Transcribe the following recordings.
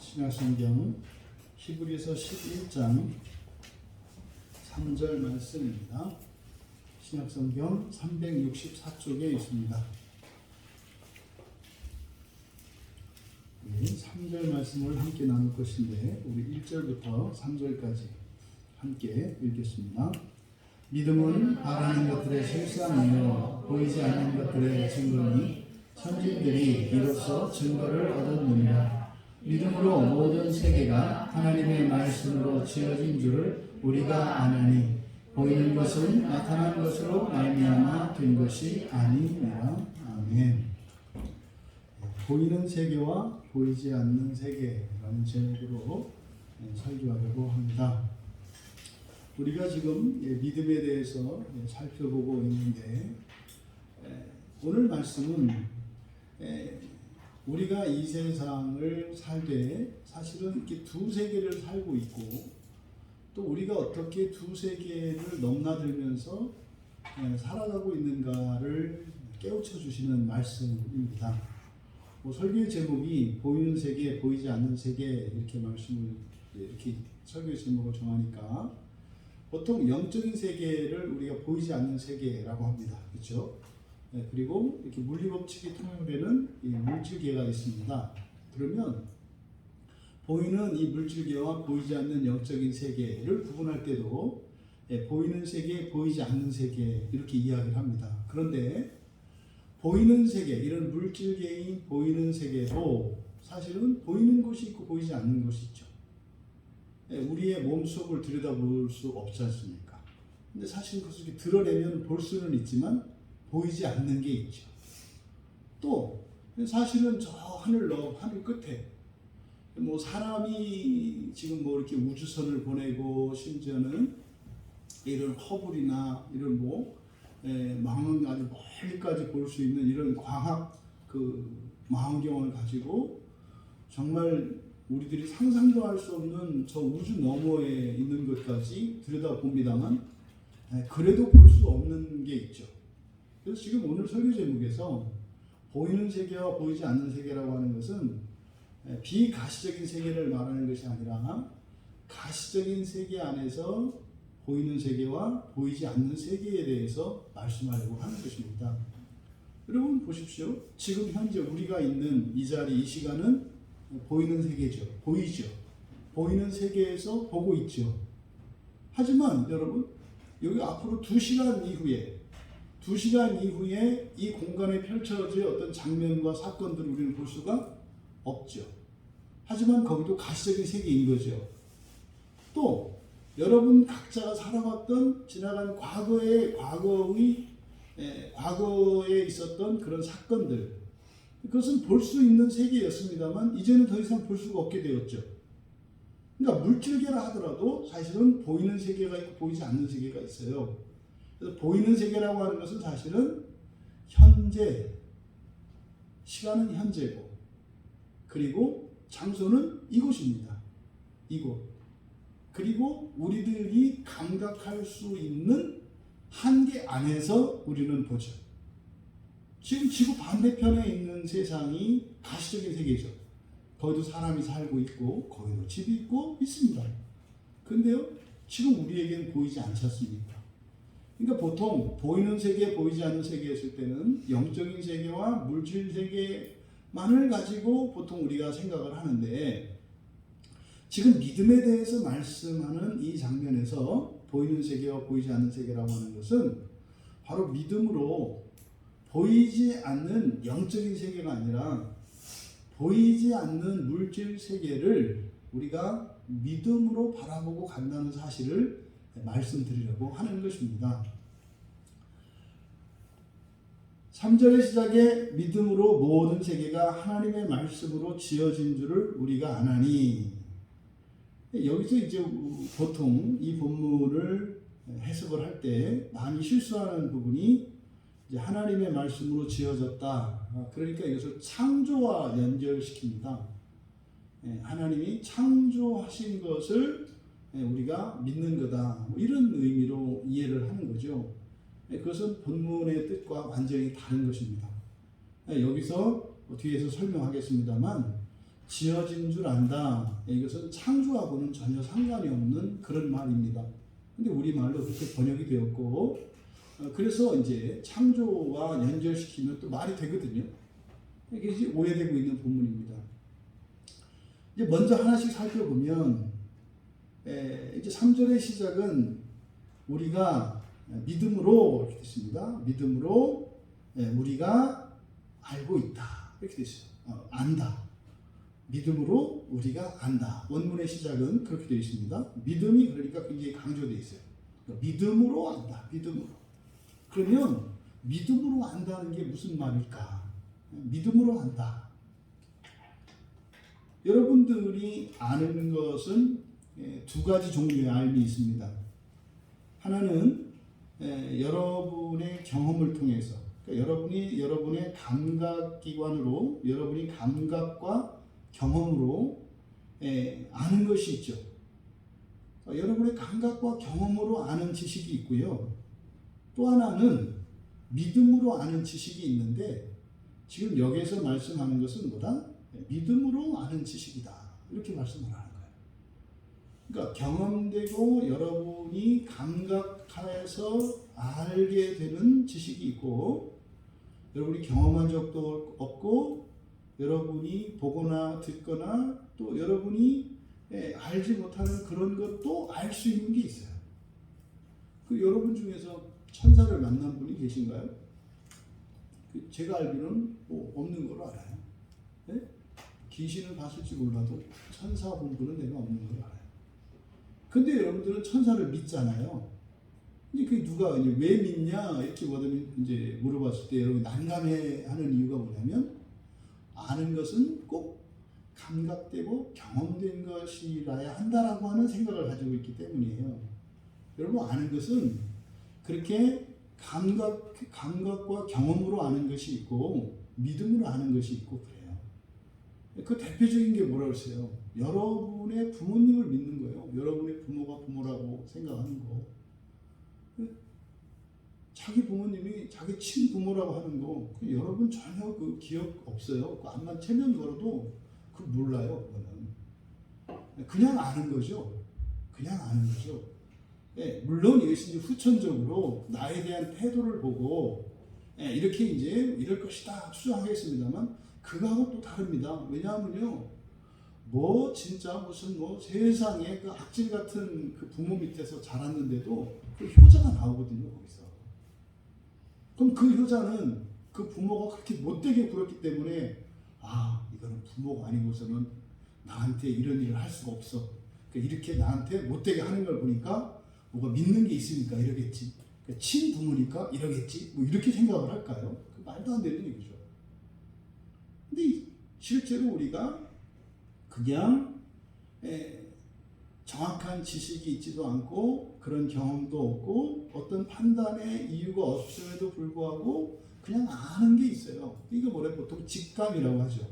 신약성경 히브리서 11장 3절 말씀입니다. 신약성경 364쪽에 있습니다. 3절 말씀을 함께 나눌 것인데 우리 1절부터 3절까지 함께 읽겠습니다. 믿음은 바라는 것들의 실상이요 보이지 않는 것들의 증거니 선진들이 이로써 증거를 얻었느니라. 믿음으로 모든 세계가 하나님의 말씀으로 지어진 줄을 우리가 아나니 보이는 것은 나타난 것으로 말미암아 된 것이 아니니라. 아멘. 보이는 세계와 보이지 않는 세계라는 제목으로 설교하려고 합니다. 우리가 지금 믿음에 대해서 살펴보고 있는데 오늘 말씀은 우리가 이 세상을 살되 사실은 이렇게 두 세계를 살고 있고 또 우리가 어떻게 두 세계를 넘나들면서 살아가고 있는가를 깨우쳐 주시는 말씀입니다. 설교의 제목이 보이는 세계, 보이지 않는 세계 이렇게 말씀을 이렇게 설교의 제목을 정하니까 보통 영적인 세계를 우리가 보이지 않는 세계라고 합니다. 그렇죠? 그리고 이렇게 물리법칙이 통용되는 이 물질계가 있습니다. 그러면 보이는 이 물질계와 보이지 않는 영적인 세계를 구분할 때도 보이는 세계, 보이지 않는 세계 이렇게 이야기를 합니다. 그런데 보이는 세계, 이런 물질계인 보이는 세계도 사실은 보이는 곳이 있고 보이지 않는 곳이 있죠. 우리의 몸속을 들여다볼 수 없지 않습니까? 근데 사실 그것을 드러내면 볼 수는 있지만 보이지 않는 게 있죠. 또 사실은 저 하늘 끝에 사람이 지금 이렇게 우주선을 보내고 심지어는 이런 허블이나 이런 망원 아주 멀리까지 볼 수 있는 이런 과학 망원경을 가지고 정말 우리들이 상상도 할 수 없는 저 우주 너머에 있는 것까지 들여다봅니다만 그래도 볼 수 없는 게 있죠. 그래서 지금 오늘 설교 제목에서 보이는 세계와 보이지 않는 세계라고 하는 것은 비가시적인 세계를 말하는 것이 아니라 가시적인 세계 안에서 보이는 세계와 보이지 않는 세계에 대해서 말씀하려고 하는 것입니다. 여러분 보십시오. 지금 현재 우리가 있는 이 자리, 이 시간은 보이는 세계죠. 보이죠. 보이는 세계에서 보고 있죠. 하지만 여러분 여기 앞으로 2시간 이후에 이 공간에 펼쳐질 어떤 장면과 사건들을 우리는 볼 수가 없죠. 하지만 거기도 가시적인 세계인 거죠. 또 여러분 각자가 살아왔던 지나간 과거에 있었던 그런 사건들, 그것은 볼 수 있는 세계였습니다만 이제는 더 이상 볼 수가 없게 되었죠. 그러니까 물질계라 하더라도 사실은 보이는 세계가 있고 보이지 않는 세계가 있어요. 그래서 보이는 세계라고 하는 것은 사실은 현재, 시간은 현재고 그리고 장소는 이곳입니다. 이곳. 그리고 우리들이 감각할 수 있는 한계 안에서 우리는 보죠. 지금 지구 반대편에 있는 세상이 가시적인 세계죠. 거기도 사람이 살고 있고 거기도 집이 있고 있습니다. 그런데요, 지금 우리에게는 보이지 않지 않습니까? 그러니까 보통 보이는 세계, 보이지 않는 세계였을 때는 영적인 세계와 물질 세계만을 가지고 보통 우리가 생각을 하는데 지금 믿음에 대해서 말씀하는 이 장면에서 보이는 세계와 보이지 않는 세계라고 하는 것은 바로 믿음으로 보이지 않는 영적인 세계가 아니라 보이지 않는 물질 세계를 우리가 믿음으로 바라보고 간다는 사실을 말씀드리려고 하는 것입니다. 3절의 시작에 믿음으로 모든 세계가 하나님의 말씀으로 지어진 줄을 우리가 아나니, 여기서 이제 보통 이 본문을 해석을 할 때 많이 실수하는 부분이 이제 하나님의 말씀으로 지어졌다. 그러니까 이것을 창조와 연결시킵니다. 하나님이 창조하신 것을 우리가 믿는 거다. 이런 의미로 이해를 하는 거죠. 그것은 본문의 뜻과 완전히 다른 것입니다. 여기서 뒤에서 설명하겠습니다만 지어진 줄 안다. 이것은 창조하고는 전혀 상관이 없는 그런 말입니다. 근데 우리말로 그렇게 번역이 되었고, 그래서 이제 창조와 연결시키면 또 말이 되거든요. 이게 이제 오해되고 있는 부분입니다. 이제 먼저 하나씩 살펴보면, 이제 3절의 시작은 우리가 믿음으로 이렇게 됐습니다. 믿음으로 우리가 알고 있다. 이렇게 됐어요. 안다. 믿음으로 우리가 안다. 원문의 시작은 그렇게 되어 있습니다. 믿음이 그러니까 굉장히 강조되어 있어요. 믿음으로 안다. 믿음으로. 그러면 믿음으로 안다는 게 무슨 말일까? 믿음으로 안다. 여러분들이 아는 것은 두 가지 종류의 알미 있습니다. 하나는 여러분의 경험을 통해서, 그러니까 여러분의 감각기관으로, 여러분이 감각과 경험으로 아는 것이 있죠. 여러분의 감각과 경험으로 아는 지식이 있고요. 또 하나는 믿음으로 아는 지식이 있는데, 지금 여기에서 말씀하는 것은 뭐다? 믿음으로 아는 지식이다. 이렇게 말씀을 하는 거예요. 그러니까 경험되고 여러분이 감각하에서 알게 되는 지식이 있고, 여러분이 경험한 적도 없고, 여러분이 보거나 듣거나 또 여러분이 알지 못하는 그런 것도 알 수 있는 게 있어요. 그 여러분 중에서 천사를 만난 분이 계신가요? 제가 알기로는 없는 걸로 알아요. 네? 귀신을 봤을지 몰라도 천사 본 분은 내가 없는 걸로 알아요. 근데 여러분들은 천사를 믿잖아요. 이제 그 누가 이제 왜 믿냐 이렇게 이제 물어봤을 때 여러분 난감해하는 이유가 뭐냐면, 아는 것은 꼭 감각되고 경험된 것이라야 한다라고 하는 생각을 가지고 있기 때문이에요. 여러분 아는 것은 그렇게 감각과 경험으로 아는 것이 있고 믿음으로 아는 것이 있고 그래요. 그 대표적인 게 뭐라고 했어요? 여러분의 부모님을 믿는 거예요. 여러분의 부모가 부모라고 생각하는 거. 자기 부모님이 자기 친부모라고 하는 거, 여러분 전혀 그 기억 없어요. 그 암만 체면 걸어도 그 몰라요. 그거는 그냥 아는 거죠. 그냥 아는 거죠. 네, 물론 이것이 이제 후천적으로 나에 대한 태도를 보고 이렇게 이제 이럴 것이다 추정하겠습니다만, 그거하고 또 다릅니다. 왜냐하면요, 진짜 무슨 세상에 그 악질 같은 그 부모 밑에서 자랐는데도 그 효자가 나오거든요, 거기서. 그럼 그 효자는 그 부모가 그렇게 못되게 굴었기 때문에, 이거는 부모가 아니고서는 나한테 이런 일을 할 수가 없어. 이렇게 나한테 못되게 하는 걸 보니까 뭐가 믿는 게 있으니까 이러겠지. 친부모니까 이러겠지. 이렇게 생각을 할까요? 말도 안 되는 얘기죠. 근데 실제로 우리가 그냥 정확한 지식이 있지도 않고 그런 경험도 없고 어떤 판단의 이유가 없음에도 불구하고 그냥 아는 게 있어요. 이거 보통 직감이라고 하죠.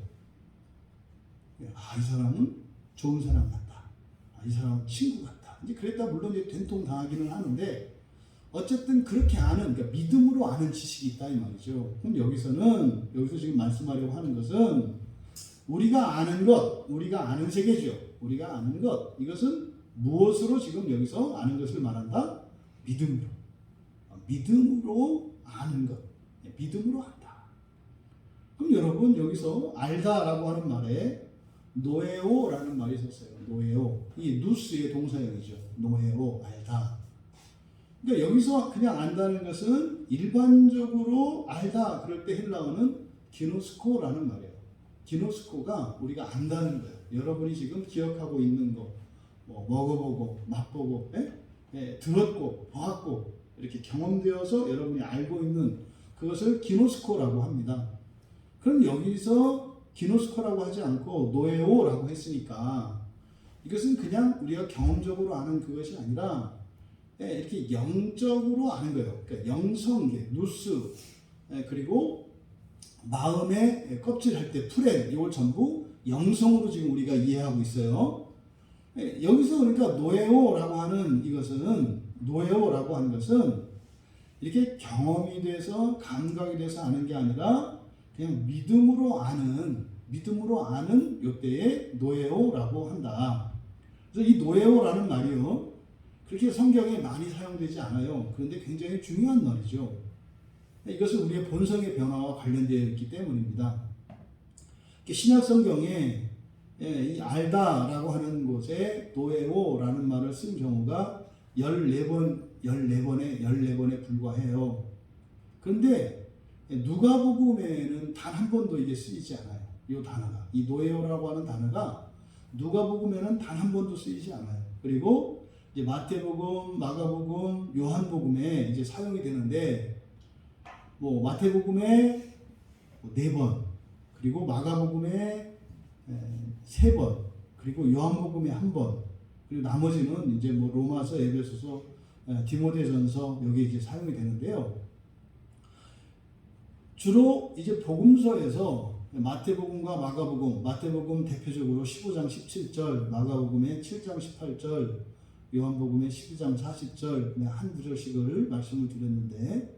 이 사람은 좋은 사람 같다. 이 사람은 친구 같다. 이제 그랬다 물론 이제 된통 당하기는 하는데, 어쨌든 그렇게 아는, 그러니까 믿음으로 아는 지식이 있다 이 말이죠. 그럼 여기서 지금 말씀하려고 하는 것은 우리가 아는 것, 우리가 아는 세계죠. 우리가 아는 것, 이것은 무엇으로 지금 여기서 아는 것을 말한다? 믿음으로. 믿음으로 아는 것. 믿음으로 안다. 그럼 여러분 여기서 알다라고 하는 말에 노에오라는 말이 있었어요. 노에오. 이 누스의 동사형이죠. 노에오, 알다. 그러니까 여기서 그냥 안다는 것은 일반적으로 알다 그럴 때 헬라어는 기노스코라는 말이에요. 기노스코가 우리가 안다는 거예요. 여러분이 지금 기억하고 있는 거, 먹어보고 맛보고 들었고 보았고 이렇게 경험되어서 여러분이 알고 있는 그것을 기노스코라고 합니다. 그럼 여기서 기노스코라고 하지 않고 노에오라고 했으니까 이것은 그냥 우리가 경험적으로 아는 그것이 아니라 이렇게 영적으로 아는 거예요. 그러니까 영성계, 누스, 그리고 마음의 껍질 할 때 프렘, 이걸 전부 영성으로 지금 우리가 이해하고 있어요. 여기서 그러니까 노에오라고 하는 것은 이렇게 경험이 돼서 감각이 돼서 아는 게 아니라 그냥 믿음으로 아는 믿음으로 아는 요때에 노에오라고 한다. 그래서 이 노에오라는 말이요, 그렇게 성경에 많이 사용되지 않아요. 그런데 굉장히 중요한 말이죠. 이것은 우리의 본성의 변화와 관련되어 있기 때문입니다. 신약 성경에 이 알다라고 하는 곳에 노에오라는 말을 쓴 경우가 14번에 불과해요. 그런데 누가복음에는 단 한 번도 이게 쓰이지 않아요. 이 단어가, 이 노에오라고 하는 단어가 누가복음에는 단 한 번도 쓰이지 않아요. 그리고 이제 마태복음, 마가복음, 요한복음에 이제 사용이 되는데, 뭐 마태복음에 4번, 그리고 마가복음에 3번, 그리고 요한복음에 1번, 그리고 나머지는 이제 뭐 로마서, 에베소서, 디모데전서 여기 이제 사용이 되는데요. 주로 이제 복음서에서 마태복음과 마가복음, 마태복음 대표적으로 15장 17절, 마가복음의 7장 18절, 요한복음의 12장 40절 한 구절씩을 말씀을 드렸는데,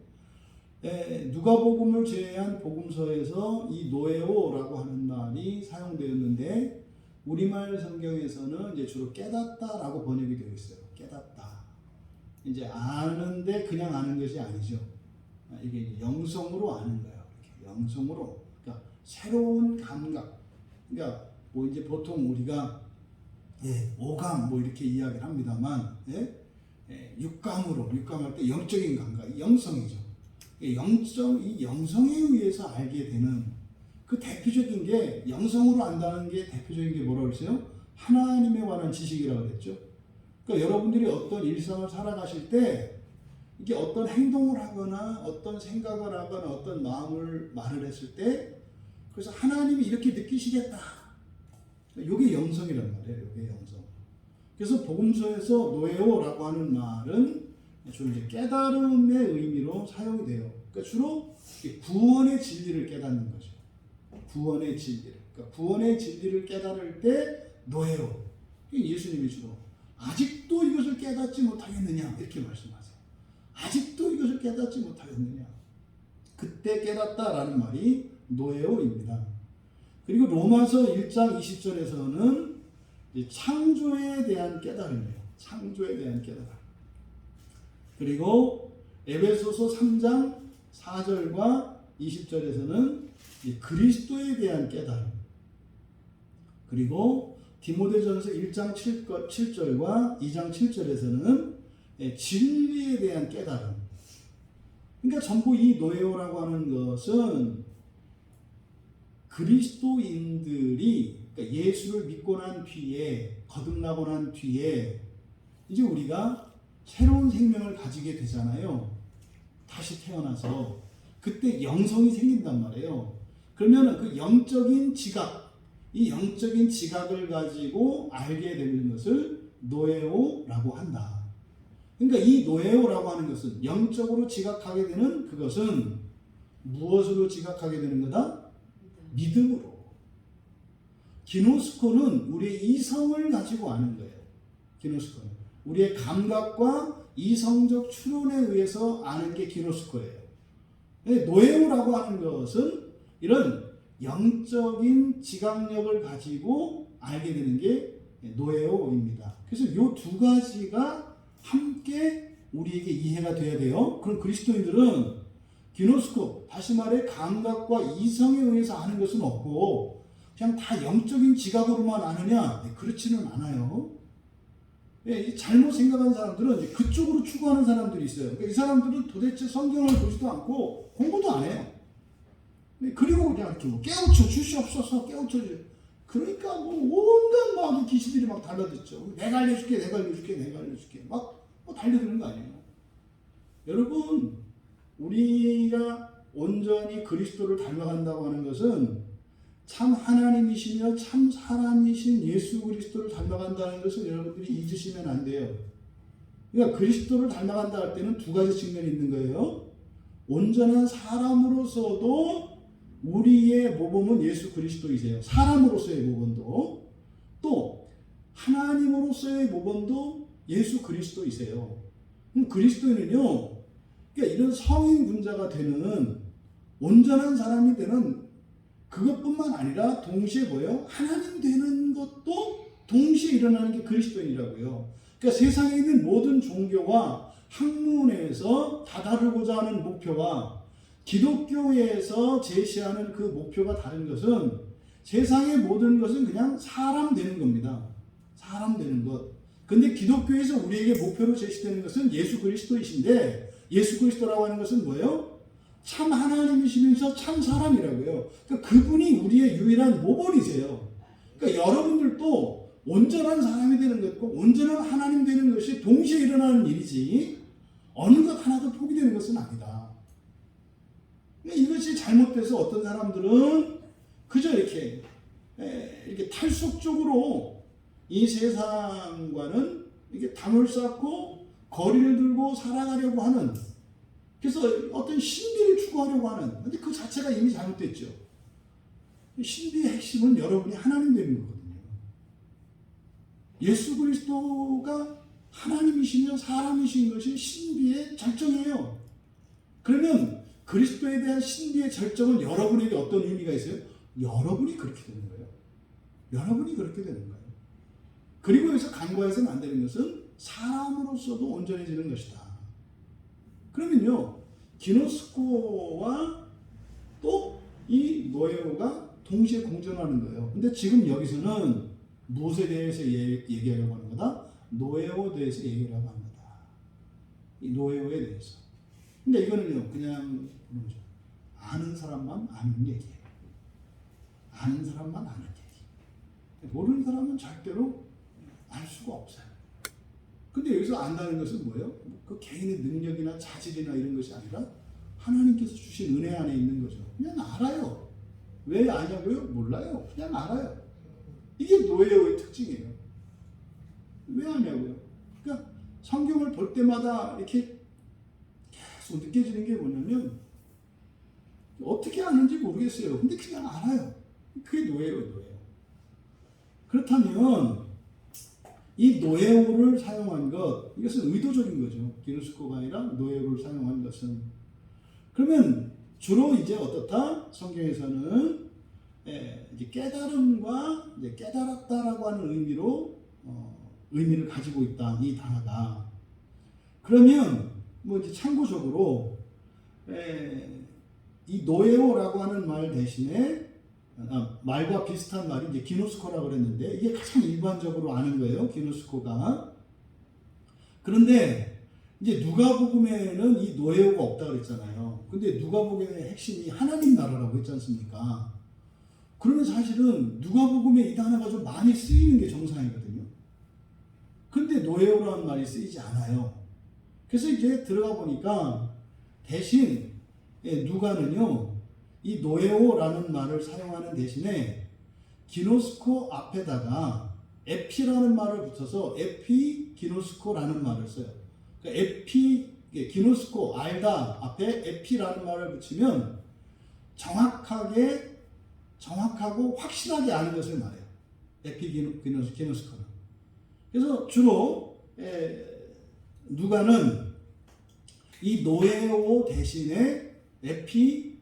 누가복음을 제외한 복음서에서 이 노에오라고 하는 말이 사용되었는데, 우리말 성경에서는 이제 주로 깨닫다라고 번역이 되어 있어요. 깨닫다. 이제 아는데 그냥 아는 것이 아니죠. 이게 영성으로 아는 거예요. 이렇게 영성으로. 그러니까 새로운 감각. 그러니까 뭐 이제 보통 우리가 오감 뭐 이렇게 이야기를 합니다만, 육감으로, 육감할 때 영적인 감각, 영성이죠. 이 영성에 의해서 알게 되는 그 대표적인 게, 영성으로 안다는 게 대표적인 게 뭐라고 했어요? 하나님에 관한 지식이라고 그랬죠. 그러니까 여러분들이 어떤 일상을 살아가실 때 이게 어떤 행동을 하거나 어떤 생각을 하거나 어떤 말을 했을 때, 그래서 하나님이 이렇게 느끼시겠다. 이게 영성이란 말이에요. 이게 영성. 그래서 복음서에서 노에오라고 하는 말은 주로 이제 깨달음의 의미로 사용이 돼요. 그러니까 주로 구원의 진리를 깨닫는 거죠. 구원의 진리를. 그러니까 구원의 진리를 깨달을 때 노에오. 예수님이 주로 아직도 이것을 깨닫지 못하겠느냐 이렇게 말씀하세요. 아직도 이것을 깨닫지 못하겠느냐. 그때 깨닫다라는 말이 노에오입니다. 그리고 로마서 1장 20절에서는 창조에 대한 깨달음이에요. 창조에 대한 깨달음. 그리고 에베소서 3장 4절과 20절에서는 그리스도에 대한 깨달음. 그리고 디모데전서 1장 7절과 2장 7절에서는 진리에 대한 깨달음. 그러니까 전부 이 노에오라고 하는 것은 그리스도인들이, 그러니까 예수를 믿고 난 뒤에, 거듭나고 난 뒤에 이제 우리가 새로운 생명을 가지게 되잖아요. 다시 태어나서. 그때 영성이 생긴단 말이에요. 그러면 그 영적인 지각, 이 영적인 지각을 가지고 알게 되는 것을 노에오라고 한다. 그러니까 이 노에오라고 하는 것은, 영적으로 지각하게 되는 그것은 무엇으로 지각하게 되는 거다? 믿음으로. 기노스코는 우리의 이성을 가지고 아는 거예요. 기노스코는 우리의 감각과 이성적 추론에 의해서 아는 게 기노스코예요. 노에오라고 하는 것은 이런 영적인 지각력을 가지고 알게 되는 게 노에오입니다. 그래서 이 두 가지가 함께 우리에게 이해가 돼야 돼요. 그럼 그리스도인들은 기노스코, 다시 말해 감각과 이성에 의해서 아는 것은 없고 그냥 다 영적인 지각으로만 아느냐? 그렇지는 않아요. 잘못 생각하는 사람들은 이제 그쪽으로 추구하는 사람들이 있어요. 그러니까 이 사람들은 도대체 성경을 보지도 않고 공부도 안 해요. 그리고 그냥 이렇게 뭐 깨우쳐 주시옵소서, 깨우쳐 주. 그러니까 뭐 온갖 막 귀신들이 막 달라듣죠. 내가 알려줄게, 내가 알려줄게, 내가 알려줄게. 막 뭐 달려드는 거 아니에요. 여러분, 우리가 온전히 그리스도를 닮아간다고 하는 것은 참 하나님이시며 참 사람이신 예수 그리스도를 닮아간다는 것을 여러분들이 잊으시면 안 돼요. 그러니까 그리스도를 닮아간다 할 때는 두 가지 측면이 있는 거예요. 온전한 사람으로서도 우리의 모범은 예수 그리스도이세요. 사람으로서의 모범도. 또 하나님으로서의 모범도 예수 그리스도이세요. 그럼 그리스도인은요, 그러니까 이런 성인 군자가 되는, 온전한 사람이 되는 그것뿐만 아니라 동시에 뭐예요? 하나님 되는 것도 동시에 일어나는 게 그리스도인이라고요. 그러니까 세상에 있는 모든 종교와 학문에서 다다르고자 하는 목표와 기독교에서 제시하는 그 목표가 다른 것은 세상의 모든 것은 그냥 사람 되는 겁니다. 사람 되는 것. 근데 기독교에서 우리에게 목표로 제시되는 것은 예수 그리스도이신데, 예수 그리스도라고 하는 것은 뭐예요? 참 하나님이시면서 참 사람이라고요. 그러니까 그분이 우리의 유일한 모범이세요. 그러니까 여러분들도 온전한 사람이 되는 것과 온전한 하나님 되는 것이 동시에 일어나는 일이지 어느 것 하나도 포기되는 것은 아니다. 그러니까 이것이 잘못돼서 어떤 사람들은 그저 이렇게 탈속적으로 이 세상과는 이렇게 담을 쌓고 거리를 들고 살아가려고 하는, 그래서 어떤 신비를 추구하려고 하는, 근데 그 자체가 이미 잘못됐죠. 신비의 핵심은 여러분이 하나님 되는 거거든요. 예수 그리스도가 하나님이시며 사람이신 것이 신비의 절정이에요. 그러면 그리스도에 대한 신비의 절정은 여러분에게 어떤 의미가 있어요? 여러분이 그렇게 되는 거예요. 여러분이 그렇게 되는 거예요. 그리고 여기서 간과해서는 안 되는 것은 사람으로서도 온전해지는 것이다. 그러면요, 기노스코와 또 이 노에오가 동시에 공존하는 거예요. 근데 지금 여기서는 무엇에 대해서 얘기하려고 하는 거다? 노에오에 대해서 얘기하려고 하는 거다. 이 노에오에 대해서. 근데 이거는요, 그냥 아는 사람만 아는 얘기예요. 아는 사람만 아는 얘기. 모르는 사람은 절대로 알 수가 없어요. 근데 여기서 안다는 것은 뭐예요? 그 개인의 능력이나 자질이나 이런 것이 아니라 하나님께서 주신 은혜 안에 있는 거죠. 그냥 알아요. 왜 아냐고요? 몰라요. 그냥 알아요. 이게 노예의 특징이에요. 왜 아냐고요? 그러니까 성경을 볼 때마다 이렇게 계속 느껴지는 게 뭐냐면 어떻게 아는지 모르겠어요. 근데 그냥 알아요. 그게 노예예요. 그렇다면 이 노예어를 사용한 것, 이것은 의도적인 거죠. 기노스코가 아니라 노예어를 사용한 것은. 그러면 주로 이제 어떻다? 성경에서는 이제 깨달음과 이제 깨달았다라고 하는 의미로 의미를 가지고 있다. 이 단어가. 그러면 뭐 이제 참고적으로 이 노예어라고 하는 말 대신에 말과 비슷한 말이 이제 기노스코라고 그랬는데 이게 가장 일반적으로 아는 거예요. 기노스코가. 그런데 이제 누가복음에는 이 노예어가 없다 그랬잖아요. 근데 누가복음의 핵심이 하나님 나라라고 했지 않습니까? 그러면 사실은 누가복음에 이 단어가 좀 많이 쓰이는 게 정상이거든요. 근데 노예어라는 말이 쓰이지 않아요. 그래서 이제 들어가 보니까 대신 누가는요, 이 노예오라는 말을 사용하는 대신에 기노스코 앞에다가 에피라는 말을 붙여서 에피 기노스코라는 말을 써요. 그러니까 에피 기노스코 알다 앞에 에피라는 말을 붙이면 정확하고 확실하게 아는 것을 말해요. 에피 기노스코는. 그래서 주로 누가는 이 노예오 대신에 에피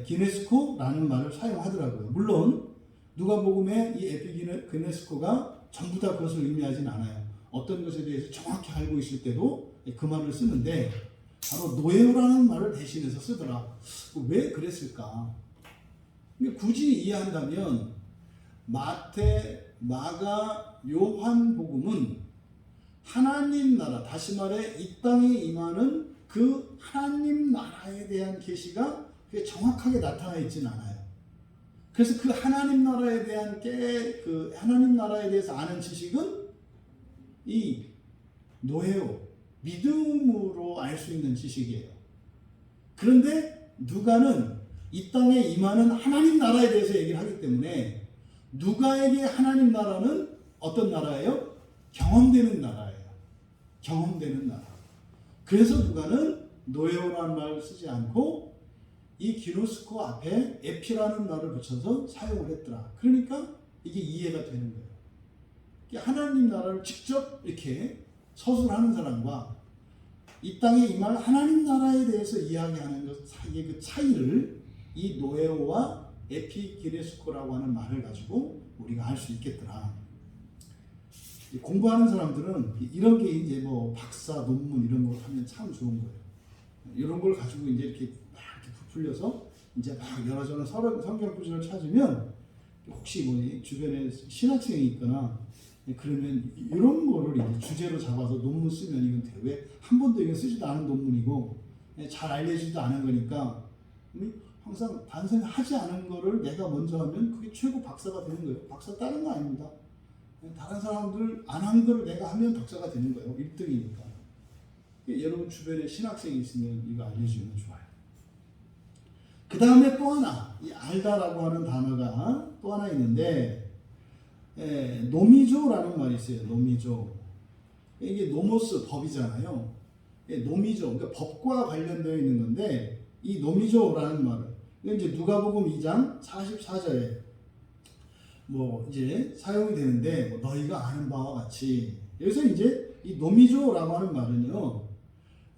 기네스코라는 말을 사용하더라고요. 물론 누가복음의 이 에피기네스코가 전부 다 그것을 의미하진 않아요. 어떤 것에 대해서 정확히 알고 있을 때도 그 말을 쓰는데 바로 노예오라는 말을 대신해서 쓰더라. 왜 그랬을까? 굳이 이해한다면 마태, 마가, 요한복음은 하나님 나라, 다시 말해 이 땅에 임하는 그 하나님 나라에 대한 계시가 정확하게 나타나 있지는 않아요. 그래서 그 하나님 나라에 대한 그 하나님 나라에 대해서 아는 지식은 이 노예오, 믿음으로 알 수 있는 지식이에요. 그런데 누가는 이 땅에 임하는 하나님 나라에 대해서 얘기를 하기 때문에 누가에게 하나님 나라는 어떤 나라예요? 경험되는 나라예요. 경험되는 나라. 그래서 누가는 노예오라는 말을 쓰지 않고 이 기노스코 앞에 에피라는 말을 붙여서 사용을 했더라. 그러니까 이게 이해가 되는 거예요. 하나님 나라를 직접 이렇게 서술하는 사람과 이 땅에 임할 하나님 나라에 대해서 이야기하는 것 사이의 그 차이를 이 노예오와 에피게네스코라고 하는 말을 가지고 우리가 알 수 있겠더라. 공부하는 사람들은 이런 게 이제 뭐 박사 논문 이런 거 하면 참 좋은 거예요. 이런 걸 가지고 이제 이렇게 막 이렇게 부풀려서 이제 막 여러저러 성경 구절을 찾으면 혹시 뭐 주변에 신학생이 있거나 그러면 이런 거를 이제 주제로 잡아서 논문 쓰면 이건 왜 한 번도 이거 쓰지도 않은 논문이고 잘 알려지지도 않은 거니까 항상 단순히 하지 않은 거를 내가 먼저 하면 그게 최고 박사가 되는 거예요. 박사 다른 거 아닙니다. 다른 사람들 안 한 거를 내가 하면 박사가 되는 거예요. 1등이니까. 여러분 주변에 신학생이 있으면 이거 알려주면 좋아요. 그 다음에 또 하나, 이 알다라고 하는 단어가 또 하나 있는데, 노미조라는 말이 있어요. 노미조. 이게 노모스 법이잖아요. 노미조, 그러니까 법과 관련되어 있는 건데, 이 노미조라는 말은, 이제 누가복음 2장 44절에 뭐 이제 사용이 되는데, 뭐 너희가 아는 바와 같이, 여기서 이제 이 노미조라고 하는 말은요,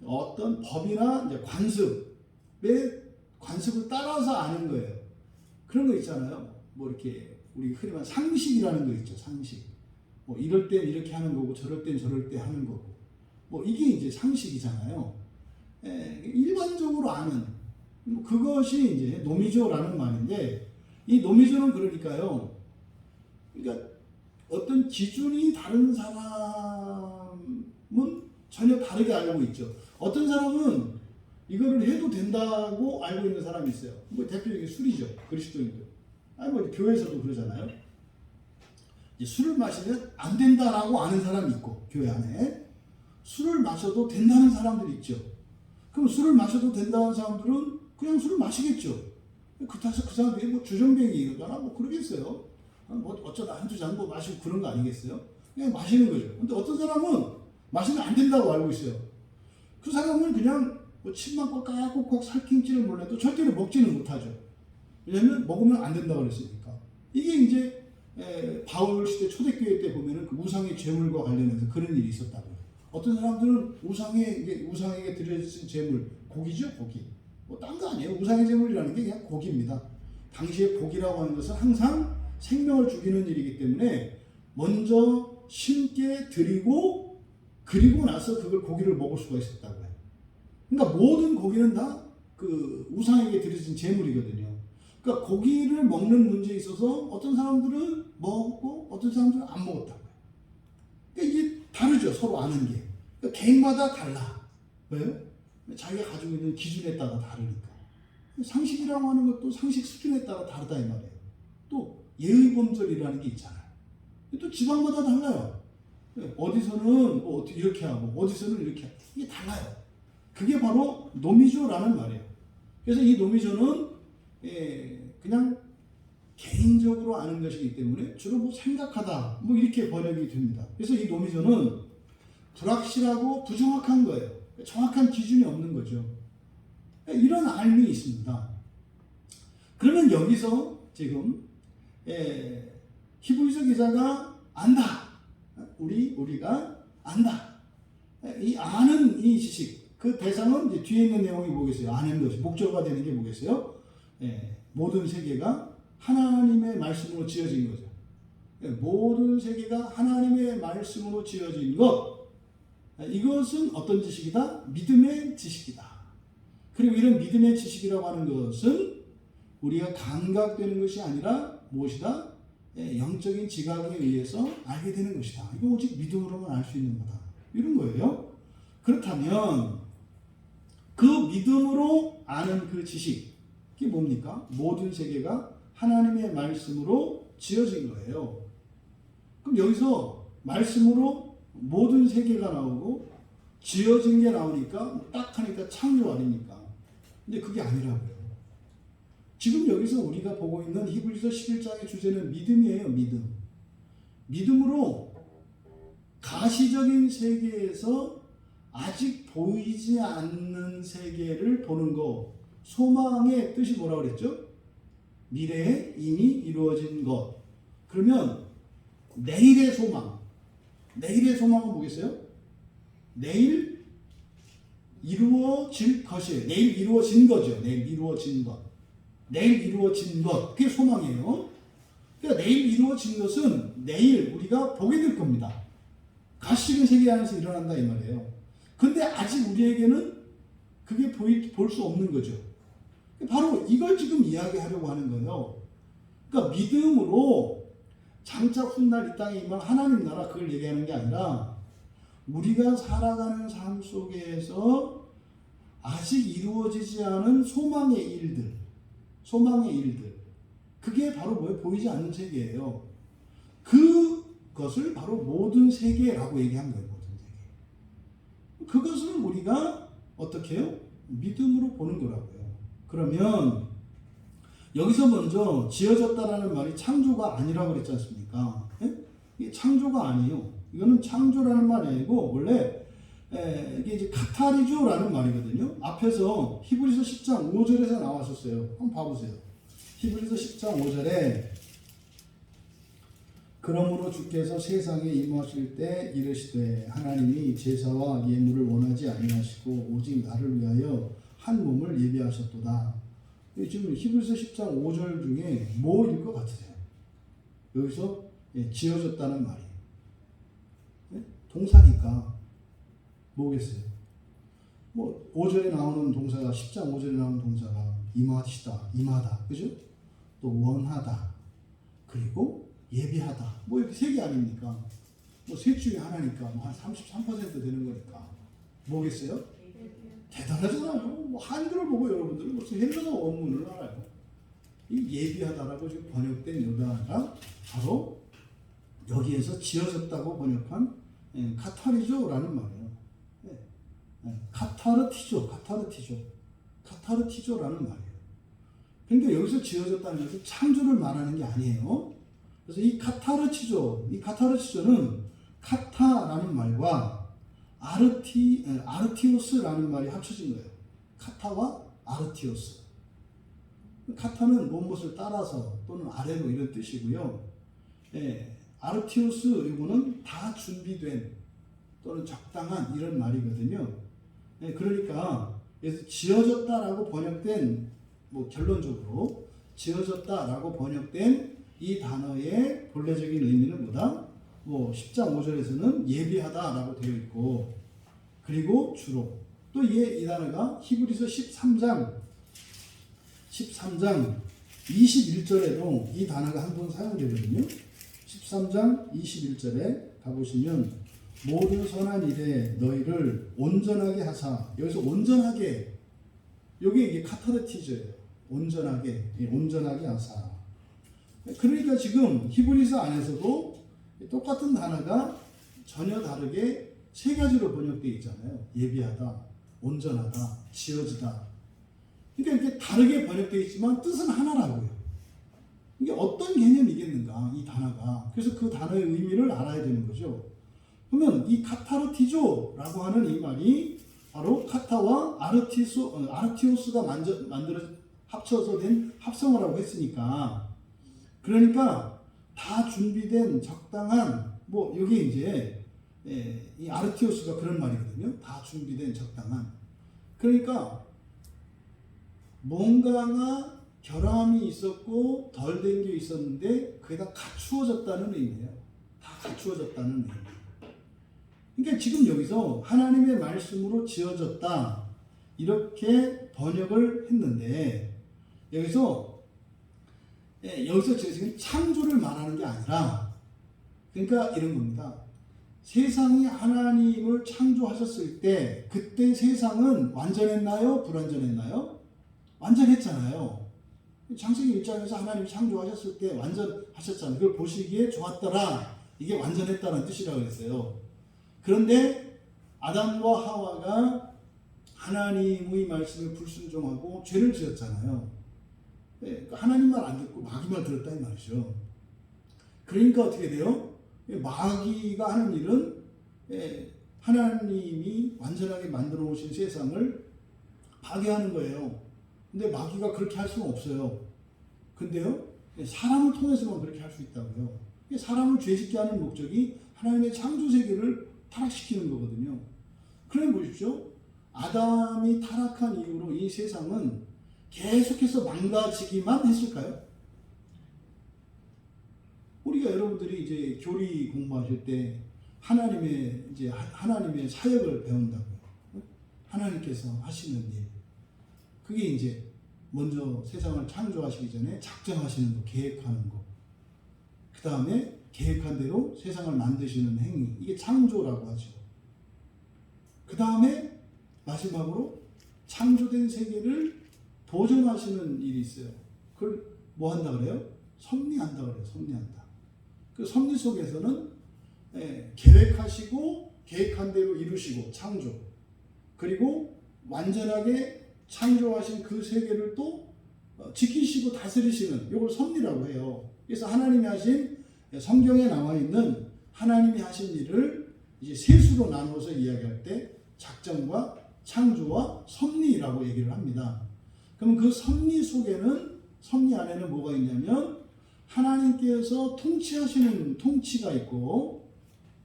어떤 법이나 이제 관습을 따라서 아는 거예요. 그런 거 있잖아요. 뭐 이렇게 우리 흔히 말하는 상식이라는 거 있죠. 상식. 뭐 이럴 땐 이렇게 하는 거고 저럴 땐 저럴 때 하는 거고. 뭐 이게 이제 상식이잖아요. 일반적으로 아는 그것이 이제 노미조라는 말인데 이 노미조는 그러니까요. 그러니까 어떤 기준이 다른 사람은 전혀 다르게 알고 있죠. 어떤 사람은 이거를 해도 된다고 알고 있는 사람이 있어요. 뭐 대표적인 술이죠. 그리스도인들. 아니 뭐 교회에서도 그러잖아요. 술을 마시면 안 된다라고 아는 사람이 있고 교회 안에 술을 마셔도 된다는 사람들이 있죠. 그럼 술을 마셔도 된다는 사람들은 그냥 술을 마시겠죠. 그 탓에 그 사람들이 뭐 주정뱅이거나 뭐 그러겠어요. 뭐 어쩌다 한두 잔 뭐 마시고 그런 거 아니겠어요? 그냥 마시는 거죠. 근데 어떤 사람은 마시면 안 된다고 알고 있어요. 그 사람은 그냥 뭐 침만 꼭꼭 살낌질을 몰라도 절대로 먹지는 못하죠. 왜냐하면 먹으면 안 된다고 그랬으니까. 이게 이제 바울 시대 초대교회 때 보면은 그 우상의 제물과 관련해서 그런 일이 있었다고요. 어떤 사람들은 우상에게 드려진 제물, 고기죠, 고기. 뭐 딴 거 아니에요. 우상의 제물이라는 게 그냥 고기입니다. 당시에 고기라고 하는 것은 항상 생명을 죽이는 일이기 때문에 먼저 신께 드리고 그리고 나서 그걸 고기를 먹을 수가 있었다고요. 그러니까 모든 고기는 다 그 우상에게 드려진 제물이거든요. 그러니까 고기를 먹는 문제에 있어서 어떤 사람들은 먹고 어떤 사람들은 안 먹었다고요. 그러니까 이게 다르죠. 서로 아는 게. 그러니까 개인마다 달라. 왜요? 자기가 가지고 있는 기준에 따라 다르니까. 상식이라고 하는 것도 상식 수준에 따라 다르다 이 말이에요. 또 예의범절이라는 게 있잖아요. 또 지방마다 달라요. 어디서는 이렇게 하고 어디서는 이렇게 하고 이게 달라요. 그게 바로 노미조라는 말이에요. 그래서 이 노미조는 그냥 개인적으로 아는 것이기 때문에 주로 뭐 생각하다 뭐 이렇게 번역이 됩니다. 그래서 이 노미조는 불확실하고 부정확한 거예요. 정확한 기준이 없는 거죠. 이런 알미 있습니다. 그러면 여기서 지금 히브리서 기자가 안다. 우리가 안다. 이 아는 이 지식 그 대상은 이제 뒤에 있는 내용이 뭐겠어요? 아는 것이 목적어가 되는 게 뭐겠어요? 모든 세계가 하나님의 말씀으로 지어진 거죠. 모든 세계가 하나님의 말씀으로 지어진 것. 이것은 어떤 지식이다? 믿음의 지식이다. 그리고 이런 믿음의 지식이라고 하는 것은 우리가 감각되는 것이 아니라 무엇이다? 영적인 지각에 의해서 알게 되는 것이다. 이거 오직 믿음으로만 알 수 있는 거다. 이런 거예요. 그렇다면 그 믿음으로 아는 그 지식이 뭡니까? 모든 세계가 하나님의 말씀으로 지어진 거예요. 그럼 여기서 말씀으로 모든 세계가 나오고 지어진 게 나오니까 딱 하니까 창조 아닙니까? 근데 그게 아니라고요. 지금 여기서 우리가 보고 있는 히브리서 11장의 주제는 믿음이에요. 믿음. 믿음으로 가시적인 세계에서 아직 보이지 않는 세계를 보는 거. 소망의 뜻이 뭐라고 그랬죠? 미래에 이미 이루어진 것. 그러면 내일의 소망. 내일의 소망은 뭐겠어요? 내일 이루어질 것이에요. 내일 이루어진 거죠. 내일 이루어진 것. 내일 이루어진 것, 그게 소망이에요. 그러니까 내일 이루어진 것은 내일 우리가 보게 될 겁니다. 가시적인 세계 안에서 일어난다 이 말이에요. 근데 아직 우리에게는 그게 볼 수 없는 거죠. 바로 이걸 지금 이야기하려고 하는 거예요. 그러니까 믿음으로 장차 훗날 이 땅에 임할 하나님 나라 그걸 얘기하는 게 아니라 우리가 살아가는 삶 속에서 아직 이루어지지 않은 소망의 일들, 그게 바로 뭐예요? 보이지 않는 세계예요. 그것을 바로 모든 세계라고 얘기한 거예요. 모든 세계. 그것을 우리가 어떻게 해요? 믿음으로 보는 거라고요. 그러면 여기서 먼저 지어졌다라는 말이 창조가 아니라고 그랬지 않습니까? 이게 창조가 아니에요. 이거는 창조라는 말이 아니고 원래 이게 이제 카타리조라는 말이거든요. 앞에서 히브리서 10장 5절에서 나왔었어요. 한번 봐보세요. 히브리서 10장 5절에 그러므로 주께서 세상에 임하실 때 이르시되 하나님이 제사와 예물을 원하지 아니하시고 오직 나를 위하여 한 몸을 예비하셨도다. 지금 히브리서 10장 5절 중에 뭐일 것 같으세요? 여기서 지어졌다는 말이 동사니까 뭐겠어요? 뭐 5절에 나오는 동사가 10장 5절에 나오는 동사가 임하시다, 임하다, 그죠? 또 원하다, 그리고 예비하다. 뭐 이렇게 세 개 아닙니까? 뭐 셋 중에 하나니까 뭐 한 33% 되는 거니까 뭐겠어요? 대단하잖아요. 뭐 한글을 보고 여러분들은 벌써 헬라어 원문을 알아요. 이 예비하다라고 지금 번역된 요단어가 바로 여기에서 지어졌다고 번역한 카타리조라는 말이에요. 카타르티조라는 말이에요. 그러니까 여기서 지어졌다는 것은 창조를 말하는 게 아니에요. 그래서 이 카타르티조는 카타라는 말과 아르티오스라는 말이 합쳐진 거예요. 카타와 아르티오스. 카타는 무엇을 따라서 또는 아래로 이런 뜻이고요. 아르티오스 이거는 다 준비된 또는 적당한 이런 말이거든요. 그러니까 그래서 지어졌다라고 번역된 뭐 결론적으로 지어졌다라고 번역된 이 단어의 본래적인 의미는 뭐다? 뭐 10장 5절에서는 예비하다라고 되어 있고 그리고 주로 또 이 단어가 히브리서 13장 21절에도 이 단어가 한 번 사용되거든요. 13장 21절에 가보시면 모든 선한 일에 너희를 온전하게 하사, 여기서 온전하게, 여기 이게 카타르티저예요. 온전하게 하사. 그러니까 지금 히브리서 안에서도 똑같은 단어가 전혀 다르게 세 가지로 번역되어 있잖아요. 예비하다, 온전하다, 지어지다. 그러니까 이렇게 다르게 번역되어 있지만 뜻은 하나라고요. 이게 어떤 개념이겠는가, 이 단어가. 그래서 그 단어의 의미를 알아야 되는 거죠. 그러면 이 카타르티조라고 하는 이 말이 바로 카타와 아르티오스가 합쳐서 된 합성어라고 했으니까, 그러니까 다 준비된 적당한, 뭐 여기 이제 이 아르티오스가 그런 말이거든요. 다 준비된 적당한. 그러니까 뭔가가 결함이 있었고 덜 된 게 있었는데 그게 다 갖추어졌다는 의미예요. 다 갖추어졌다는 의미. 그러니까 지금 여기서 하나님의 말씀으로 지어졌다 이렇게 번역을 했는데 여기서 지금 창조를 말하는 게 아니라 그러니까 이런 겁니다. 세상이 하나님을 창조하셨을 때 그때 세상은 완전했나요? 불완전했나요? 완전했잖아요. 창세기 1장에서 하나님이 창조하셨을 때 완전하셨잖아요. 그걸 보시기에 좋았더라. 이게 완전했다는 뜻이라고 했어요. 그런데 아담과 하와가 하나님의 말씀에 불순종하고 죄를 지었잖아요. 하나님 말 안 듣고 마귀 말 들었다 이 말이죠. 그러니까 어떻게 돼요? 마귀가 하는 일은 하나님이 완전하게 만들어 오신 세상을 파괴하는 거예요. 근데 마귀가 그렇게 할 수는 없어요. 근데요, 사람을 통해서만 그렇게 할 수 있다고요. 사람을 죄짓게 하는 목적이 하나님의 창조 세계를 타락시키는 거거든요. 그럼 보십시오. 아담이 타락한 이후로 이 세상은 계속해서 망가지기만 했을까요? 우리가 여러분들이 이제 교리 공부하실 때 하나님의 사역을 배운다고요. 하나님께서 하시는 일. 그게 이제 먼저 세상을 창조하시기 전에 작정하시는 거, 계획하는 거. 그 다음에 계획한 대로 세상을 만드시는 행위. 이게 창조라고 하죠. 그 다음에 마지막으로 창조된 세계를 보존하시는 일이 있어요. 그걸 뭐 한다 그래요? 섭리한다 그래요. 섭리한다. 그 섭리 속에서는 계획하시고 계획한 대로 이루시고 창조. 그리고 완전하게 창조하신 그 세계를 또 지키시고 다스리시는 이걸 섭리라고 해요. 그래서 하나님이 하신 성경에 나와 있는 하나님이 하신 일을 이제 세 수로 나누어서 이야기할 때 작정과 창조와 섭리라고 얘기를 합니다. 그럼 그 섭리 속에는 섭리 안에는 뭐가 있냐면 하나님께서 통치하시는 통치가 있고